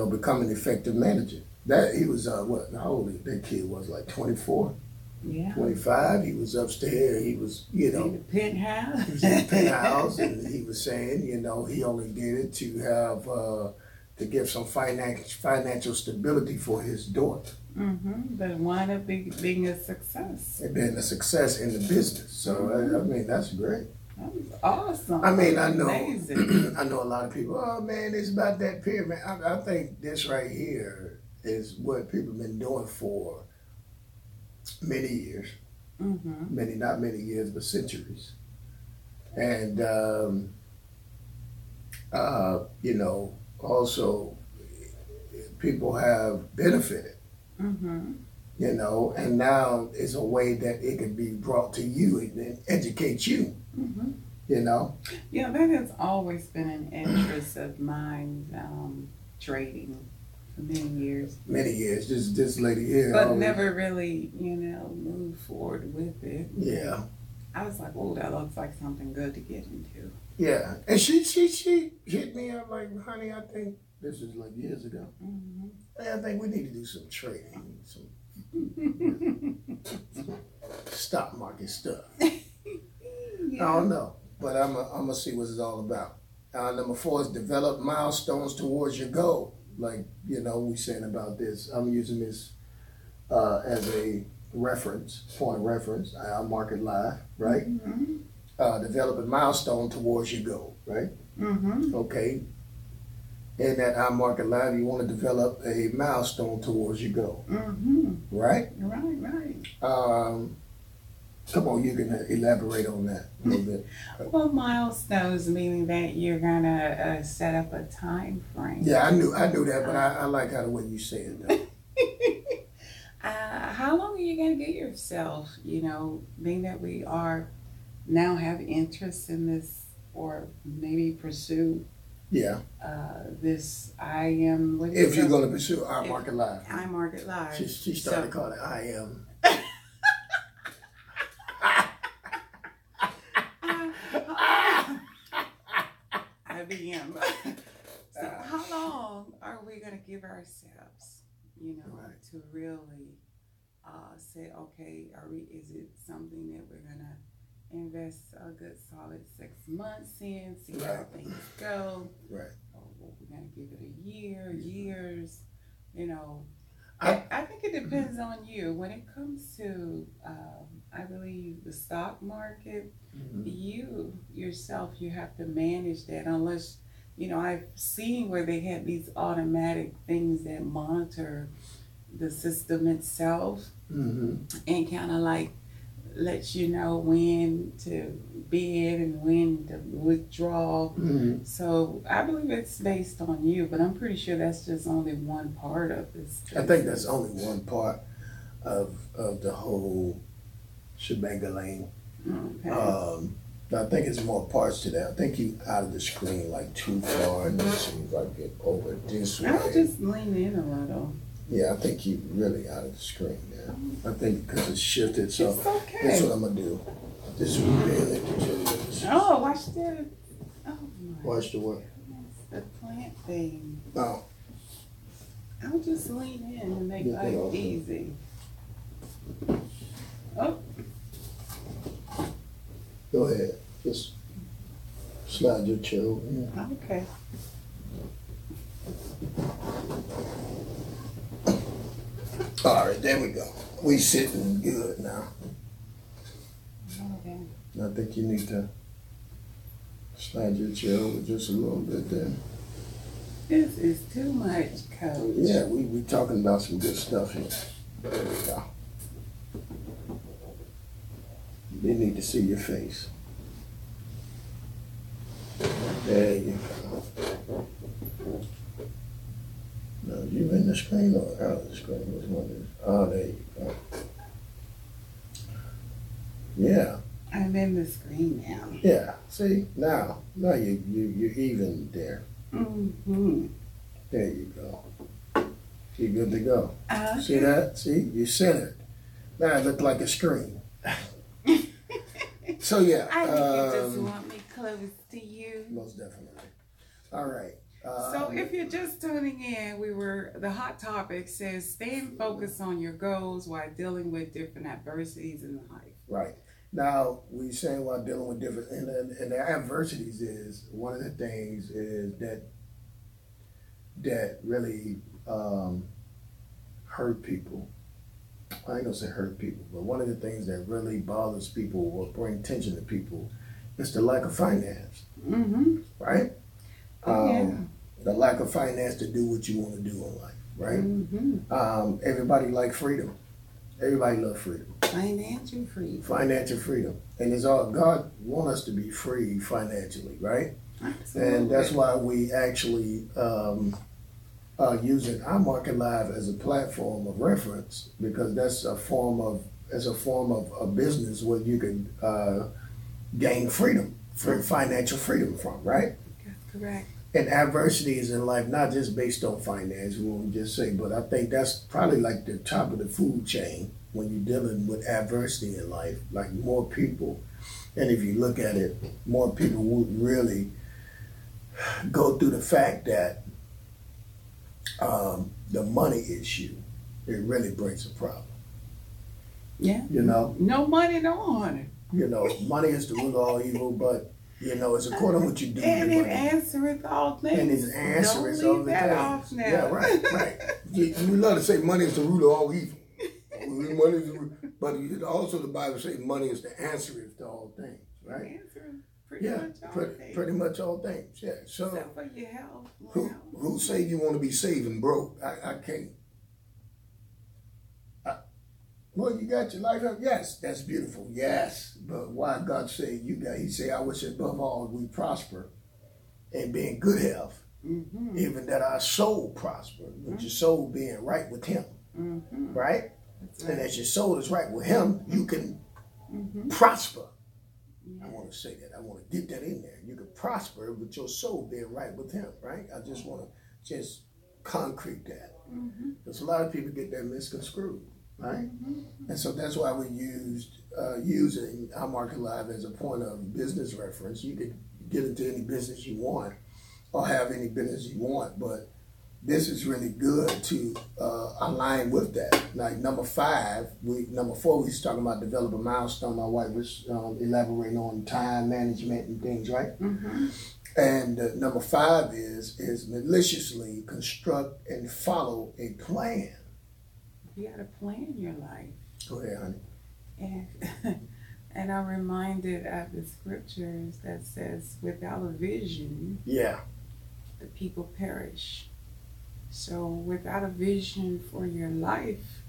Speaker 2: become an effective manager. That he was how old that kid was, like 24, 25. He was upstairs. He was
Speaker 3: in the penthouse.
Speaker 2: He was in the penthouse, and he was saying, he only did it to have to give some financial stability for his daughter.
Speaker 3: But wound up being a success.
Speaker 2: And being a success in the business. So I mean, that's great.
Speaker 3: That was awesome.
Speaker 2: I mean, I know
Speaker 3: Amazing.
Speaker 2: I know a lot of people. Oh man, it's about that pyramid. I think this right here is what people have been doing for many years. Not many years, but centuries. And also people have benefited. And now it's a way that it can be brought to you and educate you. Yeah,
Speaker 3: that has always been an interest of mine, trading for many years.
Speaker 2: This lady here.
Speaker 3: But never really, moved forward with it.
Speaker 2: Yeah.
Speaker 3: I was like, oh, that looks like something good to get into.
Speaker 2: Yeah. And she hit me up like, honey, I think this is like years ago. Hey, I think we need to do some trading, some stock market stuff. I don't know, but I'm gonna see what it's all about. Number 4 is develop milestones towards your goal. Like, we saying about this. I'm using this as a point of reference. I'll mark it live, right? Develop a milestone towards your goal, right? Okay. In that I market live, you want to develop a milestone towards your goal, right?
Speaker 3: Right.
Speaker 2: Come on, you can elaborate on that a little bit.
Speaker 3: Well, milestones meaning that you're gonna set up a time frame.
Speaker 2: Yeah, I knew that, but I like how the way you say it though.
Speaker 3: How long are you gonna get yourself? Being that we are now have interest in this, or maybe pursue
Speaker 2: Yeah.
Speaker 3: I am.
Speaker 2: If you're going to pursue our market live.
Speaker 3: I Market Live.
Speaker 2: She started to call it I am.
Speaker 3: IBM. So how long are we going to give ourselves, to really say, okay, is it something that we're going to invest a good solid 6 months in, see how things go?
Speaker 2: Right.
Speaker 3: Or we're going to give it a year, years, I think it depends on you. When it comes to, I believe, the stock market, you yourself, you have to manage that unless, I've seen where they had these automatic things that monitor the system itself and kind of like lets you know when to bid and when to withdraw. So I believe it's based on you, but I'm pretty sure that's just only one part of this.
Speaker 2: I think that's only one part of the whole shebang-a-lang.
Speaker 3: Okay.
Speaker 2: I think it's more parts to that. I think you out of the screen like too far, and let's see if I get over this way.
Speaker 3: I'll just lean in a little.
Speaker 2: Yeah, I think you really out of the screen now. I think because it's shifted, so
Speaker 3: It's okay.
Speaker 2: that's what I'm gonna do. This is really ridiculous.
Speaker 3: Oh, watch the. Oh my.
Speaker 2: Watch the what?
Speaker 3: goodness, the plant thing.
Speaker 2: Oh,
Speaker 3: I'll just lean in and make
Speaker 2: Yeah,
Speaker 3: life
Speaker 2: okay.
Speaker 3: easy. Oh,
Speaker 2: go ahead. Just slide your chair over here.
Speaker 3: okay.
Speaker 2: All right, there we go. We sitting good now.
Speaker 3: Okay.
Speaker 2: I think you need to slide your chair over just a little bit there.
Speaker 3: This is too much, Coach.
Speaker 2: Yeah, we talking about some good stuff here. There we go. They need to see your face. There you go. No, you in the screen or out of the screen? Which one is? Oh, there you go. Yeah. I'm
Speaker 3: in the screen now.
Speaker 2: Yeah. See, now you're even there.
Speaker 3: Mm-hmm.
Speaker 2: There you go. You're good to go. See that? See, you're centered. Now it looked like a screen. So yeah.
Speaker 3: I think you just want me close to you.
Speaker 2: Most definitely. All right.
Speaker 3: So if you're just tuning in, the hot topic says staying focused on your goals while dealing with different adversities in life.
Speaker 2: Right. Now, we saying while dealing with different, and the adversities is, one of the things is that really hurt people. I ain't gonna say hurt people, but one of the things that really bothers people or bring tension to people is the lack of finance.
Speaker 3: Mm-hmm.
Speaker 2: Right?
Speaker 3: Yeah.
Speaker 2: The lack of finance to do what you want to do in life, right?
Speaker 3: Mm-hmm.
Speaker 2: Everybody like freedom. Everybody love freedom.
Speaker 3: Financial freedom.
Speaker 2: Financial freedom. And it's all, God want us to be free financially, right?
Speaker 3: Absolutely.
Speaker 2: And that's why we actually using our Market Live as a platform of reference, because that's a form of a business where you can gain freedom, financial freedom from, right?
Speaker 3: That's correct.
Speaker 2: And adversities in life, not just based on finance, we won't just say, but I think that's probably like the top of the food chain when you're dealing with adversity in life. Like more people, and if you look at it, more people would really go through the fact that the money issue, it really brings a problem.
Speaker 3: Yeah.
Speaker 2: You know?
Speaker 3: No money, no honor.
Speaker 2: You know, money is the root of all evil, but you know, it's according to what you do.
Speaker 3: And it answereth all things.
Speaker 2: And it answers all the
Speaker 3: that off
Speaker 2: things.
Speaker 3: now.
Speaker 2: Yeah, right. You love to say money is the root of all evil. Money is the root, but also the Bible says money is the answer to all things, right? Pretty much all things. Yeah. So
Speaker 3: for your health.
Speaker 2: Who say you want to be saved and broke? I can't. Well, you got your life up. Yes, that's beautiful. Yes, but why God say you got? He say, I wish above all we prosper and be in good health, even that our soul prosper. With your soul being right with Him, right? And as your soul is right with Him, you can prosper.
Speaker 3: Yeah.
Speaker 2: I want to say that. I want to get that in there. You can prosper with your soul being right with him, right? I just want to just concrete that. Because a lot of people get that misconstrued, right? And so that's why we used using our market live as a point of business reference. You can get into any business you want or have any business you want, but this is really good to align with that. Like number 4, we was talking about develop a milestone. My wife was elaborating on time management and things, right? And number 5 is maliciously construct and follow a plan.
Speaker 3: You got to plan your life.
Speaker 2: Go ahead, honey.
Speaker 3: And I'm reminded of the scriptures that says, without a vision,
Speaker 2: Yeah.
Speaker 3: the people perish. So without a vision for your life,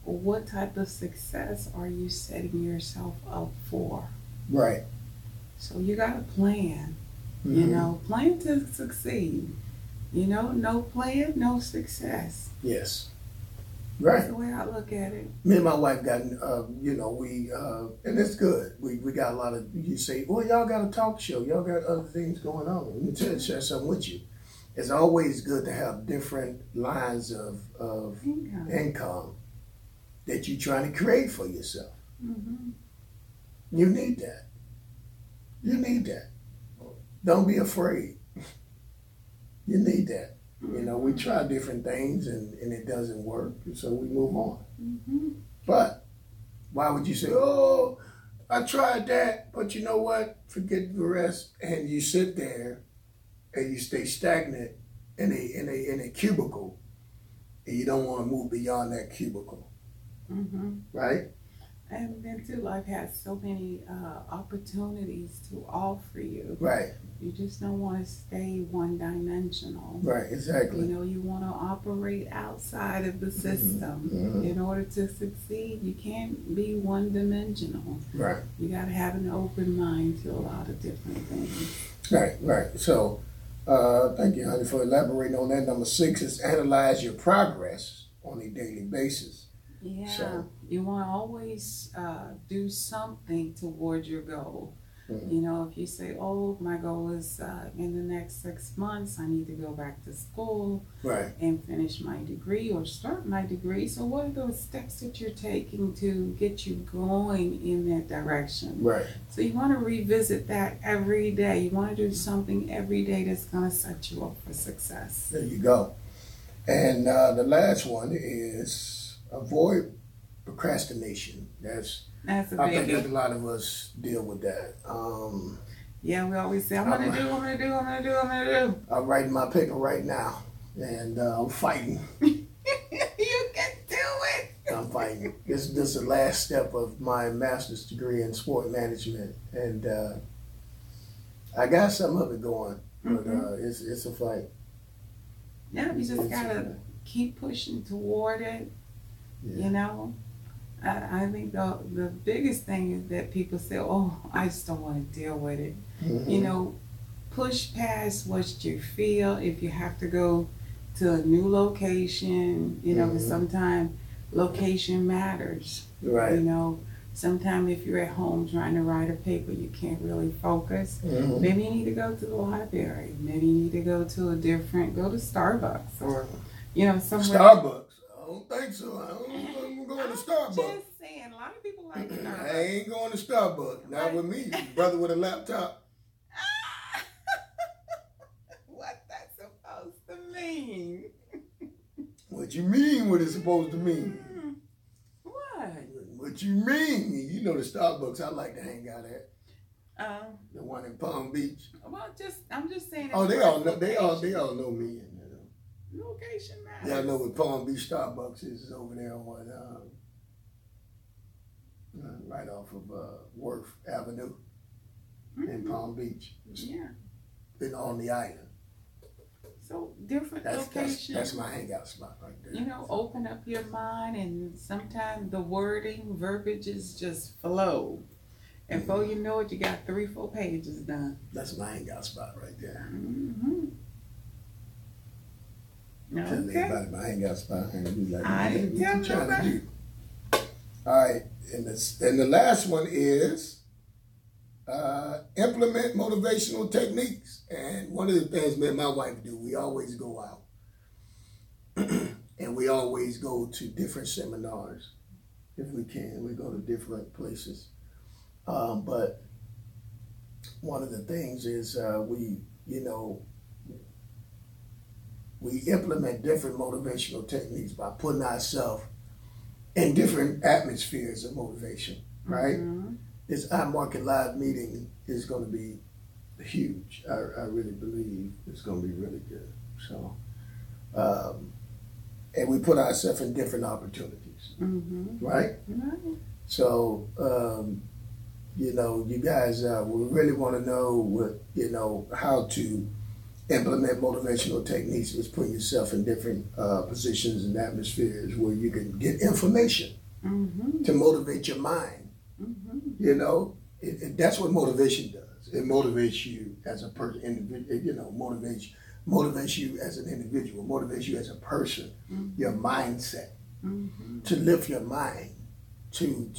Speaker 3: what type of success are you setting yourself up for?
Speaker 2: Right.
Speaker 3: So you got to plan, you know, plan to succeed. You know, no plan, no success.
Speaker 2: Yes. Right.
Speaker 3: That's the way I look at it.
Speaker 2: Me and my wife got, you know, we, and it's good. We got a lot of, you say, well, y'all got a talk show. Y'all got other things going on. Let me share something with you. It's always good to have different lines of income that you're trying to create for yourself. You need that. You need that. Don't be afraid. You need that. You know, we try different things and it doesn't work, so we move on. But why would you say, oh, I tried that, but you know what? Forget the rest. And you sit there and you stay stagnant in a cubicle, and you don't want to move beyond that cubicle. Right?
Speaker 3: And then too, life has so many opportunities to offer you.
Speaker 2: Right.
Speaker 3: You just don't want to stay one-dimensional.
Speaker 2: Right, exactly.
Speaker 3: You know, you want to operate outside of the system. In order to succeed, you can't be one-dimensional.
Speaker 2: Right.
Speaker 3: You got to have an open mind to a lot of different things.
Speaker 2: Right, right. So, thank you, honey, for elaborating on that. Number 6 is analyze your progress on a daily basis.
Speaker 3: Yeah,
Speaker 2: So,
Speaker 3: you want to always do something towards your goal. You know, if you say, oh, my goal is in the next 6 months, I need to go back to school
Speaker 2: right.
Speaker 3: and finish my degree or start my degree. So what are those steps that you're taking to get you going in that direction?
Speaker 2: Right.
Speaker 3: So you want to revisit that every day. You want to do something every day that's going to set you up for success.
Speaker 2: There you go. And the last one is avoid procrastination.
Speaker 3: That's a biggie.
Speaker 2: I think that a lot of us deal with that.
Speaker 3: Yeah, we always say, I'm going to do.
Speaker 2: I'm writing my paper right now, and I'm fighting.
Speaker 3: You can do it.
Speaker 2: I'm fighting. This is the last step of my master's degree in sport management, and I got some of it going, but it's a fight.
Speaker 3: Yeah, you just got to keep pushing toward it, you know. I think the biggest thing is that people say, oh, I just don't want to deal with it. You know, push past what you feel. If you have to go to a new location, you know, because sometimes location matters.
Speaker 2: Right.
Speaker 3: You know, sometimes if you're at home trying to write a paper, you can't really focus. Maybe you need to go to the library. Maybe you need to go to go to Starbucks or, you know, somewhere.
Speaker 2: Starbucks. I don't think so. I'm going to Starbucks.
Speaker 3: Just saying, a lot of people like Starbucks.
Speaker 2: I ain't going to Starbucks. Not with me, brother with a laptop.
Speaker 3: What that's supposed to mean?
Speaker 2: What you mean? What it's supposed to mean?
Speaker 3: What?
Speaker 2: What you mean? You know the Starbucks I like to hang out at. The one in Palm Beach.
Speaker 3: Well, I'm just saying.
Speaker 2: Oh, they all know. They all know me.
Speaker 3: Location matters.
Speaker 2: Yeah, I know what Palm Beach Starbucks is over there on what, right off of Worth Avenue in Palm Beach.
Speaker 3: Yeah.
Speaker 2: Been on the island.
Speaker 3: So different locations.
Speaker 2: That's my hangout spot right there.
Speaker 3: You know, open up your mind, and sometimes the verbiages just flow. And before you know it, you got 3-4 pages done.
Speaker 2: That's my hangout spot right there.
Speaker 3: Okay.
Speaker 2: Tell everybody my hangout spot. And be like,
Speaker 3: I didn't tell
Speaker 2: what you trying to
Speaker 3: nobody.
Speaker 2: do? All right, and the last one is implement motivational techniques. And one of the things me and my wife do, we always go out and we always go to different seminars. If we can, we go to different places. But one of the things is we implement different motivational techniques by putting ourselves in different atmospheres of motivation, right? Mm-hmm. This iMarket Live meeting is going to be huge. I really believe it's going to be really good. So, and we put ourselves in different opportunities, mm-hmm. right? Mm-hmm. So, you guys we really want to know how to implement motivational techniques. Is putting yourself in different positions and atmospheres where you can get information mm-hmm. to motivate your mind. Mm-hmm. That's what motivation does. It motivates you as a person, motivates you as an individual, motivates you as a person, mm-hmm. your mindset, mm-hmm. to lift your mind, to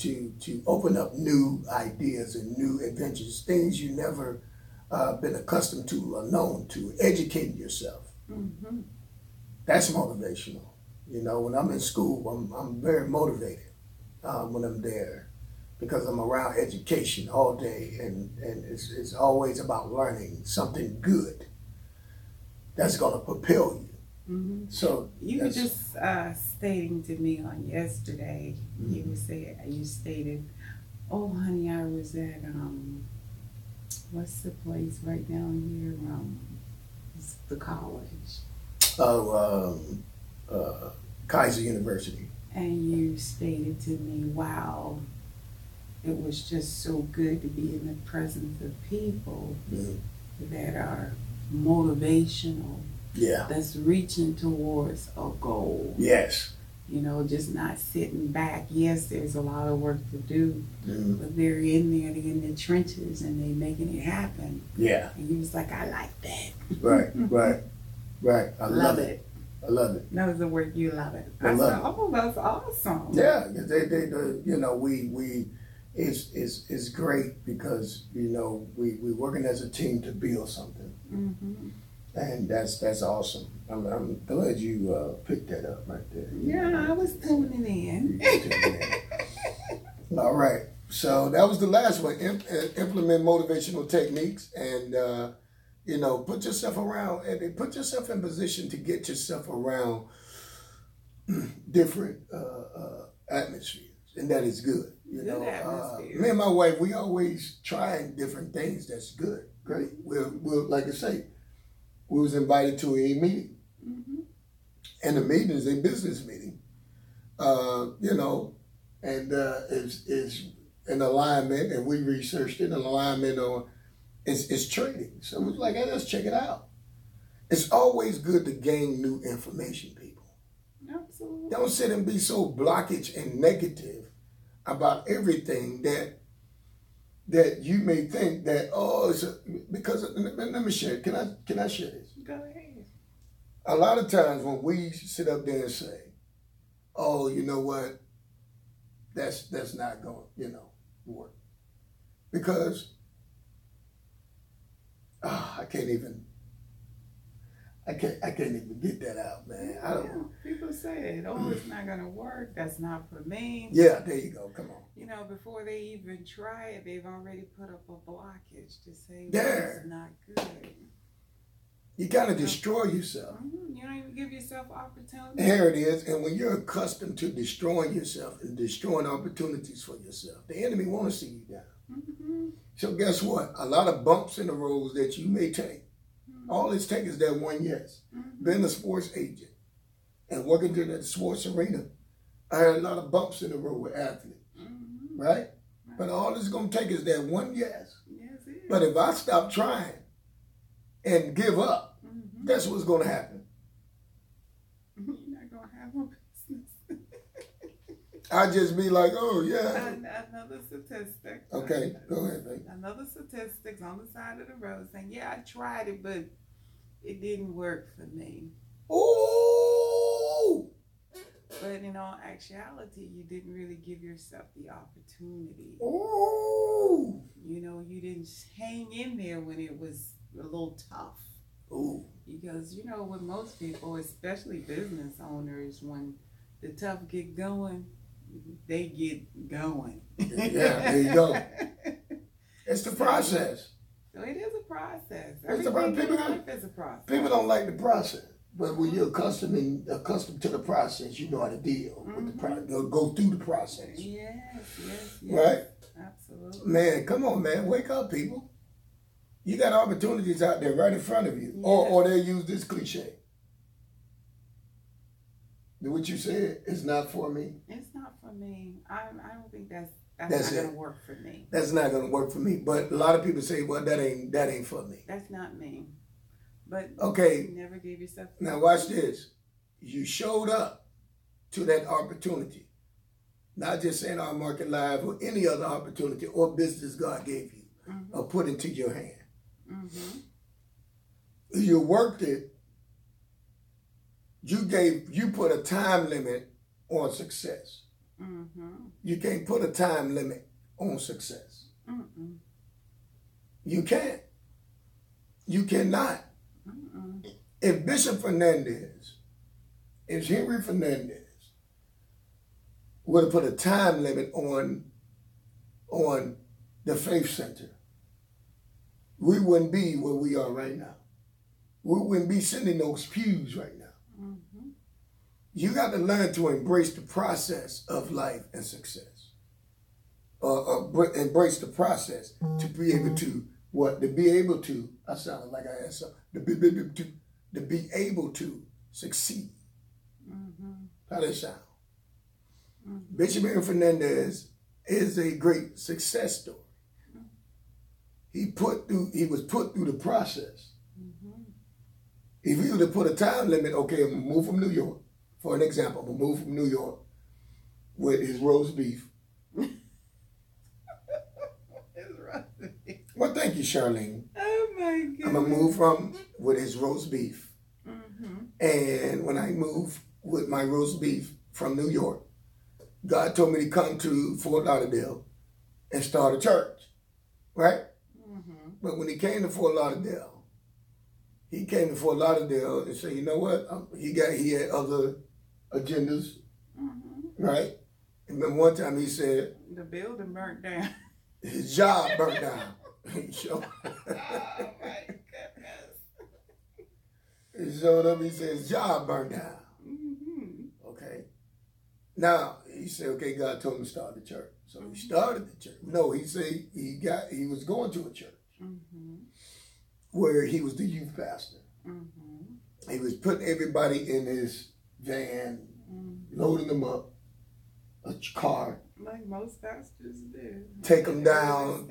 Speaker 2: open up new ideas and new adventures, things you never been accustomed to or known to, educating yourself. Mm-hmm. That's motivational. When I'm in school, I'm very motivated when I'm there, because I'm around education all day, and it's always about learning something good that's going to propel you. Mm-hmm. So
Speaker 3: you were just stating to me on yesterday, mm-hmm. you stated, oh honey, I was at what's the place right down here? It's the college.
Speaker 2: Oh, Kaiser University.
Speaker 3: And you stated to me, wow, it was just so good to be in the presence of people mm-hmm. that are motivational.
Speaker 2: Yeah.
Speaker 3: That's reaching towards a goal.
Speaker 2: Yes.
Speaker 3: Just not sitting back. Yes, there's a lot of work to do, mm-hmm. but they're in there, they're in the trenches, and they're making it happen.
Speaker 2: Yeah.
Speaker 3: And you was like, I like that.
Speaker 2: Right. I love it. I love it.
Speaker 3: That was the word, you love it.
Speaker 2: I love it.
Speaker 3: Oh, that's awesome.
Speaker 2: Yeah, it's great because we working as a team to build something, mm-hmm. and that's awesome. I'm glad you picked that up right there.
Speaker 3: Yeah, I was tuning in.
Speaker 2: All right, so that was the last one. Implement motivational techniques, and put yourself around, and put yourself in position to get yourself around different atmospheres, and that is good. Me and my wife, we always trying different things. That's good, great. We'll like I say, we was invited to a meeting, mm-hmm. and the meeting is a business meeting, and is an alignment, and we researched it, an alignment on it's trading. So we was like, hey, let's check it out. It's always good to gain new information, people.
Speaker 3: Absolutely.
Speaker 2: Don't sit and be so blockage and negative about everything that you may think that, because let me share. Can I share this?
Speaker 3: Go ahead.
Speaker 2: A lot of times when we sit up there and say, oh, you know what, that's not going to work, because I can't even get that out, man. I don't.
Speaker 3: People say, "Oh, it's not gonna work. That's not for me."
Speaker 2: Yeah, there you go. Come on.
Speaker 3: Before they even try it, they've already put up a blockage to say,
Speaker 2: "It's
Speaker 3: not good."
Speaker 2: You gotta destroy yourself.
Speaker 3: Mm-hmm. You don't even give yourself opportunity.
Speaker 2: Here it is. And when you're accustomed to destroying yourself and destroying opportunities for yourself, the enemy want to see you down. Mm-hmm. So guess what? A lot of bumps in the roads that you may take. All it's takes is that one yes. Mm-hmm. Being a sports agent and working in the sports arena, I had a lot of bumps in the road with athletes, mm-hmm. right? But all it's going to take is that one yes.
Speaker 3: Yes, it is.
Speaker 2: But if I stop trying and give up, mm-hmm. guess what's going to happen?
Speaker 3: You're not going to have no business.
Speaker 2: I just be like, oh, yeah.
Speaker 3: Another statistic.
Speaker 2: Okay, go ahead, baby.
Speaker 3: Another statistics on the side of the road saying, yeah, I tried it, but it didn't work for me.
Speaker 2: Ooh!
Speaker 3: But all actuality, you didn't really give yourself the opportunity.
Speaker 2: Ooh.
Speaker 3: You know, you didn't hang in there when it was a little tough.
Speaker 2: Ooh.
Speaker 3: Because, you know, with most people, especially business owners, when the tough get going, they get going.
Speaker 2: Yeah, there you go. It's the process.
Speaker 3: So it is a process.
Speaker 2: It's about
Speaker 3: Everything in life is a process.
Speaker 2: People don't like the process. But when you're accustomed to the process, you know how to deal with the process. Go through the process.
Speaker 3: Yes.
Speaker 2: Right?
Speaker 3: Absolutely.
Speaker 2: Man, come on, man. Wake up, people. You got opportunities out there right in front of you. Or they use this cliche. What you said is not for me.
Speaker 3: It's not for me. I don't think that's
Speaker 2: That's
Speaker 3: not going to work for me.
Speaker 2: That's not going to work for me. But a lot of people say, well, that ain't for me.
Speaker 3: That's not me. But
Speaker 2: okay,
Speaker 3: you never gave yourself.
Speaker 2: Now watch this. You showed up to that opportunity. Not just saying our market live or any other opportunity or business God gave you or put into your hand. You worked it. You put a time limit on success. You can't put a time limit on success. You can't. You cannot. If Bishop Fernandez, if Henry Fernandez would have put a time limit on the Faith Center, we wouldn't be where we are right now. We wouldn't be sitting in those pews right now. You got to learn to embrace the process of life and success. Embrace the process to be able to, I sounded like I had something, to be able to succeed. How that sound? Bishop Henry Fernandez is a great success story. He was put through the process. If he would have put a time limit, okay, I'm gonna move from New York. For an example, I'm gonna move from New York with his roast beef. Well, thank you, Charlene.
Speaker 3: Oh my goodness.
Speaker 2: I'm gonna move with his roast beef. And when I moved with my roast beef from New York, God told me to come to Fort Lauderdale and start a church, right? But when he came to Fort Lauderdale, and said, you know what? He had other agendas, right? And then one time he said,
Speaker 3: the building burnt down.
Speaker 2: His job burnt down. He showed up, he said his job burned down. Okay. Now, he said, okay, God told him to start the church. So he started the church. No, he said he was going to a church where he was the youth pastor. He was putting everybody in his van, loading them up, a car.
Speaker 3: Like most pastors do.
Speaker 2: Take them down,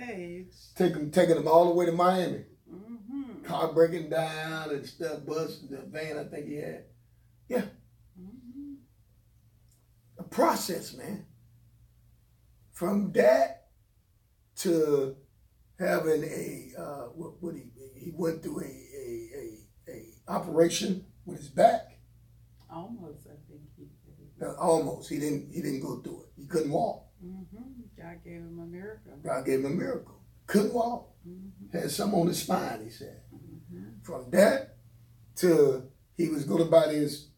Speaker 2: taking them all the way to Miami. Car breaking down and stuff, busting the van I think he had. Yeah. A process, man. From that to having he went through a operation with his back.
Speaker 3: Almost, I think he did.
Speaker 2: No, almost. He didn't go through it. He couldn't walk.
Speaker 3: God gave him a miracle.
Speaker 2: God gave him a miracle. Couldn't walk. Had some on his spine, he said. From that to he was going to buy this,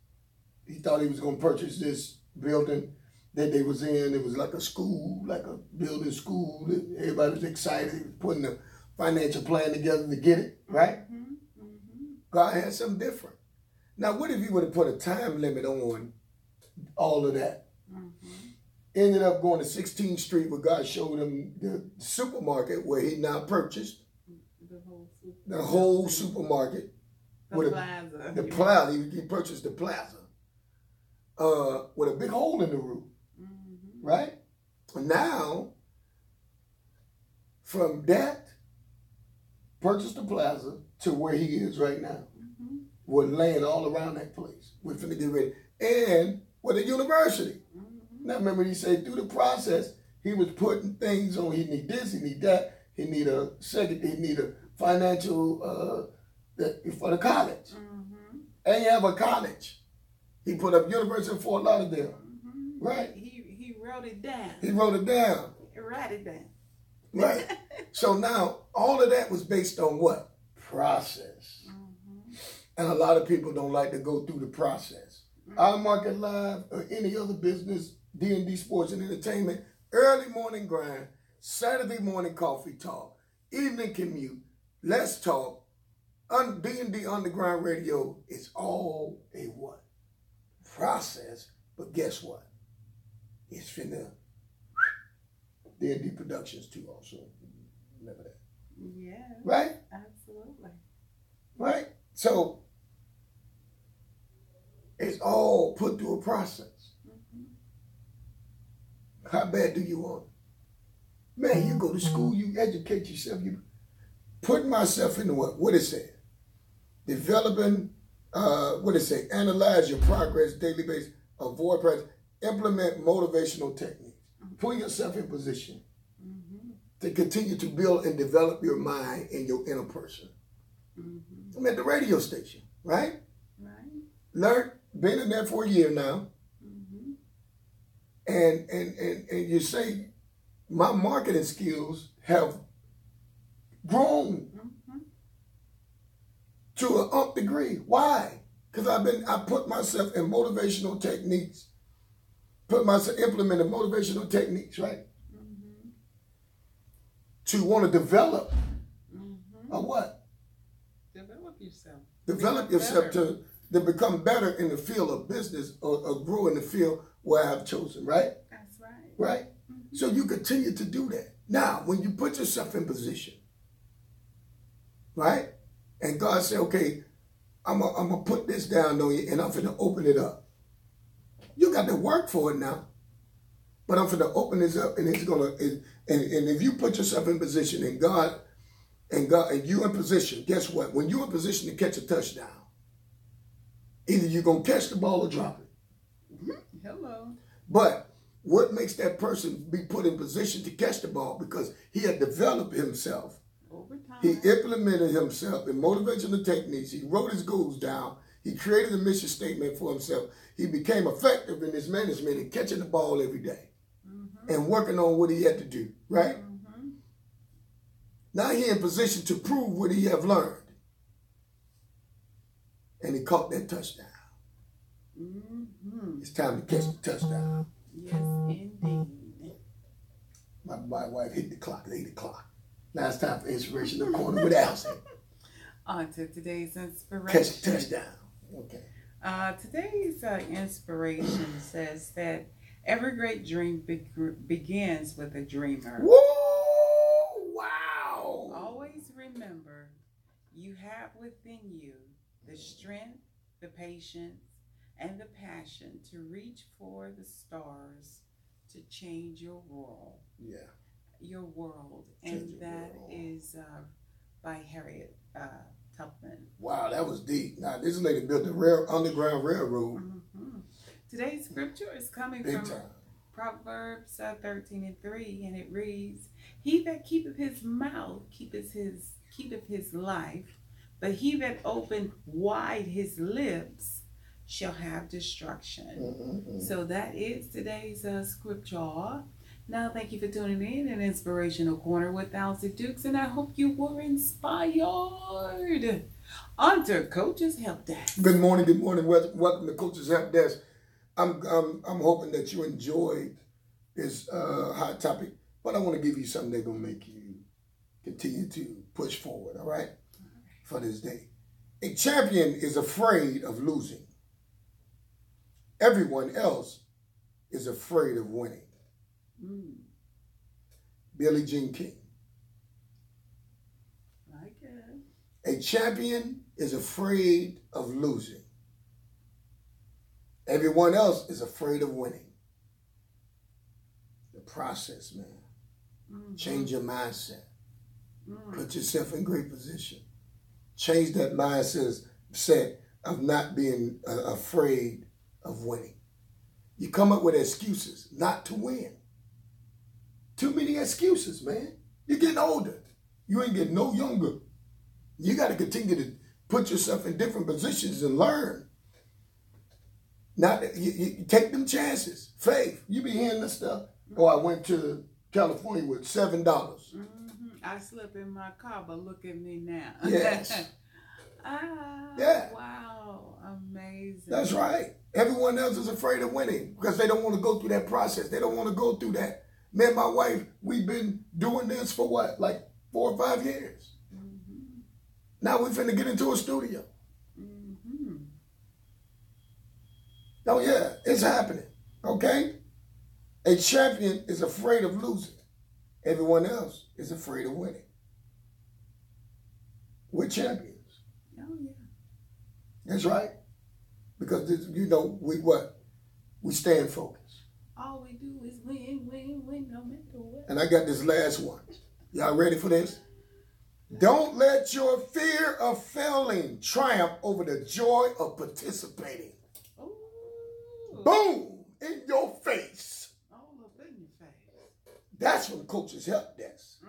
Speaker 2: he thought he was going to purchase this building that they was in. It was like a school, like a building school. Everybody was excited, putting the financial plan together to get it, right? God had something different. Now, what if he would have put a time limit on all of that? Ended up going to 16th Street where God showed him the supermarket where he now purchased the whole supermarket. The plaza. He purchased the plaza with a big hole in the roof, right? Now, from that, purchased the plaza to where he is right now, with land all around that place. We're finna get ready. And with a university. Now remember he said through the process, he was putting things on, he need this, he need that, he need a financial for the college. And you have a college. He put up University of Fort Lauderdale. Right.
Speaker 3: He wrote it down.
Speaker 2: He wrote it down.
Speaker 3: Write it down.
Speaker 2: Right. So now all of that was based on what? Process. And a lot of people don't like to go through the process. Our Market Live or any other business, D&D Sports and Entertainment, early morning grind, Saturday morning coffee talk, evening commute, let's talk, D&D Underground Radio is all a what? Process. But guess what? It's finna D&D Productions too also. Remember that.
Speaker 3: Yeah.
Speaker 2: Right?
Speaker 3: Absolutely.
Speaker 2: Right? So it's all put through a process. How bad do you want it? Man, you go to school, you educate yourself, you put myself into what it said. Developing, what it say, analyze your progress daily basis, avoid practice, implement motivational techniques. Put yourself in position to continue to build and develop your mind and your inner person. I'm at the radio station, right?
Speaker 3: Right.
Speaker 2: Learned, been in there for a year now. And you say, my marketing skills have grown to an up degree. Why? Because I put myself in motivational techniques, implemented motivational techniques, right? To want to develop a what?
Speaker 3: Develop yourself.
Speaker 2: Develop yourself to become better in the field of business or grow in the field where I've chosen, right?
Speaker 3: That's right.
Speaker 2: Right? So you continue to do that. Now, when you put yourself in position, right? And God said, okay, I'm going to put this down on you and I'm going to open it up. You got to work for it now. But I'm going to open this up and it's going to, and if you put yourself in position and you in position, guess what? When you're in position to catch a touchdown, either you're going to catch the ball or drop it.
Speaker 3: Hello.
Speaker 2: But what makes that person be put in position to catch the ball? Because he had developed himself.
Speaker 3: Over time.
Speaker 2: He implemented himself in motivational techniques. He wrote his goals down. He created a mission statement for himself. He became effective in his management and catching the ball every day and working on what he had to do, right? Now he's in position to prove what he have learned. And he caught that touchdown. It's time to catch the touchdown.
Speaker 3: Yes, indeed.
Speaker 2: My wife hit the clock at 8 o'clock. Now it's time for Inspirational Corner with Alzie.
Speaker 3: On to today's inspiration.
Speaker 2: Catch the touchdown. Okay.
Speaker 3: Today's inspiration says that every great dream begins with a dreamer.
Speaker 2: Woo! Wow!
Speaker 3: Always remember, you have within you the strength, the patience, and the passion to reach for the stars to change your world.
Speaker 2: Yeah.
Speaker 3: Your world.
Speaker 2: Change
Speaker 3: And
Speaker 2: your
Speaker 3: that
Speaker 2: world.
Speaker 3: is by Harriet Tubman.
Speaker 2: Wow, that was deep. Now, this lady built the Underground Railroad.
Speaker 3: Today's scripture is coming
Speaker 2: Big
Speaker 3: from
Speaker 2: time.
Speaker 3: Proverbs 13:3, and it reads, "He that keepeth his mouth keepeth his life, but he that openeth wide his lips shall have destruction." So that is today's scripture. Now, thank you for tuning in an Inspirational Corner with Alzie Dukes, and I hope you were inspired. On to Coach's Help Desk.
Speaker 2: Good morning, good morning. Welcome to Coach's Help Desk. I'm hoping that you enjoyed this hot topic, but I want to give you something that's going to make you continue to push forward, all right, for this day. A champion is afraid of losing. Everyone else is afraid of winning. Billie Jean King.
Speaker 3: Like it.
Speaker 2: A champion is afraid of losing. Everyone else is afraid of winning. The process, man. Change your mindset. Put yourself in great position. Change that mindset of not being afraid of winning. You come up with excuses not to win. Too many excuses, man. You're getting older. You ain't getting no younger. You got to continue to put yourself in different positions and learn. Not you take them chances. Faith, you be hearing this stuff. Oh, I went to California with $7.
Speaker 3: I slept in my car, but look at me now.
Speaker 2: Yes.
Speaker 3: Yeah. Wow. Amazing.
Speaker 2: That's right. Everyone else is afraid of winning because they don't want to go through that process. They don't want to go through that. Me and my wife, we've been doing this for what, like 4 or 5 years. Now we're finna get into a studio. Oh yeah, it's happening. Okay? A champion is afraid of losing. Everyone else is afraid of winning. We're champions.
Speaker 3: Oh yeah.
Speaker 2: That's right. Because this, you know, we what? We stand focused.
Speaker 3: All we do is win, win, win, no matter what.
Speaker 2: And I got this last one. Y'all ready for this? Don't let your fear of failing triumph over the joy of participating.
Speaker 3: Ooh.
Speaker 2: Boom! In your face.
Speaker 3: All up in your face.
Speaker 2: That's from Coach's Help Desk.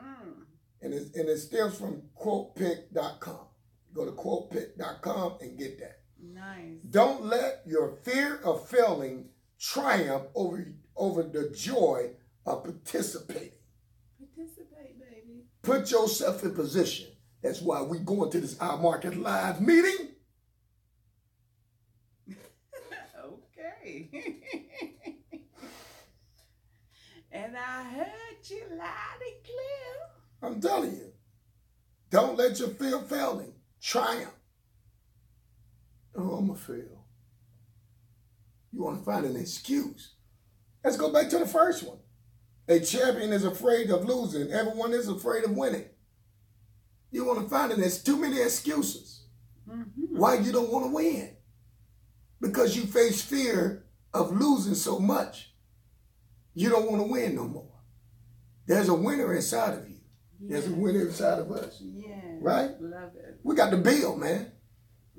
Speaker 2: And it stems from quotepick.com. Go to quotepick.com and get that.
Speaker 3: Nice.
Speaker 2: Don't let your fear of failing triumph over the joy of participating.
Speaker 3: Participate, baby.
Speaker 2: Put yourself in position. That's why we going to this Our Market Live meeting.
Speaker 3: Okay. And I heard you loud and clear.
Speaker 2: I'm telling you. Don't let your fear of failing triumph. Oh, I'm going to fail. You want to find an excuse. Let's go back to the first one. A champion is afraid of losing. Everyone is afraid of winning. You want to find there's too many excuses why you don't want to win. Because you face fear of losing so much, you don't want to win no more. There's a winner inside of you. There's a winner inside of us.
Speaker 3: Yeah.
Speaker 2: Right?
Speaker 3: Love it.
Speaker 2: We got the bill, man.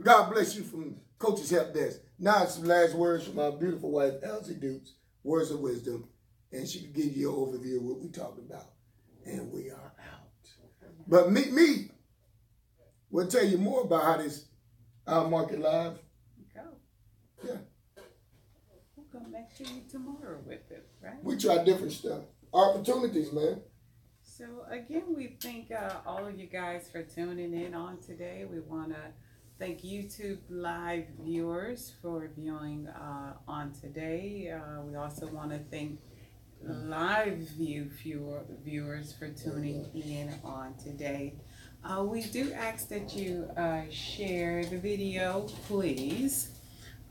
Speaker 2: God bless you from Coach's Help Desk. Now some last words from my beautiful wife, Alzie Dukes, words of wisdom, and she can give you an overview of what we talked about. And we are out. But meet me. We'll tell you more about how this Our Market Live.
Speaker 3: Go.
Speaker 2: Yeah.
Speaker 3: We'll come back to you tomorrow with it, right?
Speaker 2: We try different stuff. Opportunities, man.
Speaker 3: So again, we thank all of you guys for tuning in on today. We want to thank YouTube live viewers for viewing on today. We also want to thank live viewers for tuning in on today. We do ask that you share the video, please.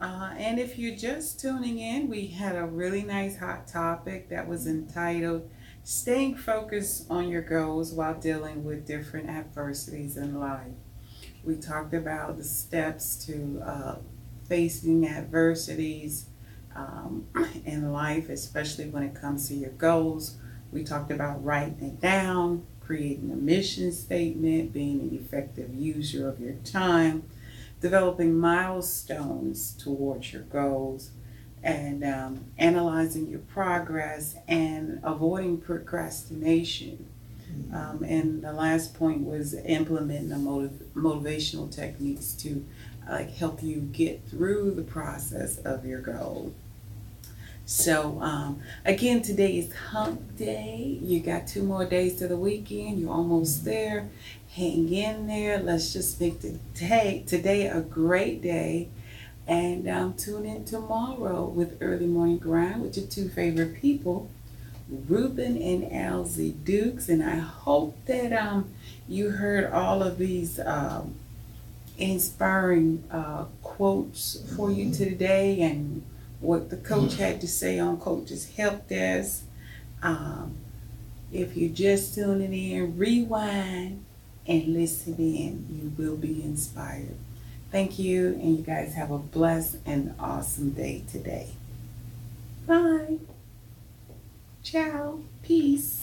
Speaker 3: And if you're just tuning in, we had a really nice hot topic that was entitled Staying Focused on Your Goals While Dealing with Different Adversities in Life. We talked about the steps to facing adversities in life, especially when it comes to your goals. We talked about writing it down, creating a mission statement, being an effective user of your time, developing milestones towards your goals, and analyzing your progress and avoiding procrastination. And the last point was implementing motivational techniques to help you get through the process of your goal. So again, today is hump day. You got 2 more days to the weekend. You're almost there. Hang in there. Let's just make today a great day. And tune in tomorrow with Early Morning Grind with your 2 favorite people, Reuben and Alzie Dukes. And I hope that you heard all of these inspiring quotes for you today and what the coach had to say on Coach's Help Desk. If you're just tuning in, rewind and listen in. You will be inspired. Thank you, and you guys have a blessed and awesome day today. Bye. Ciao. Peace.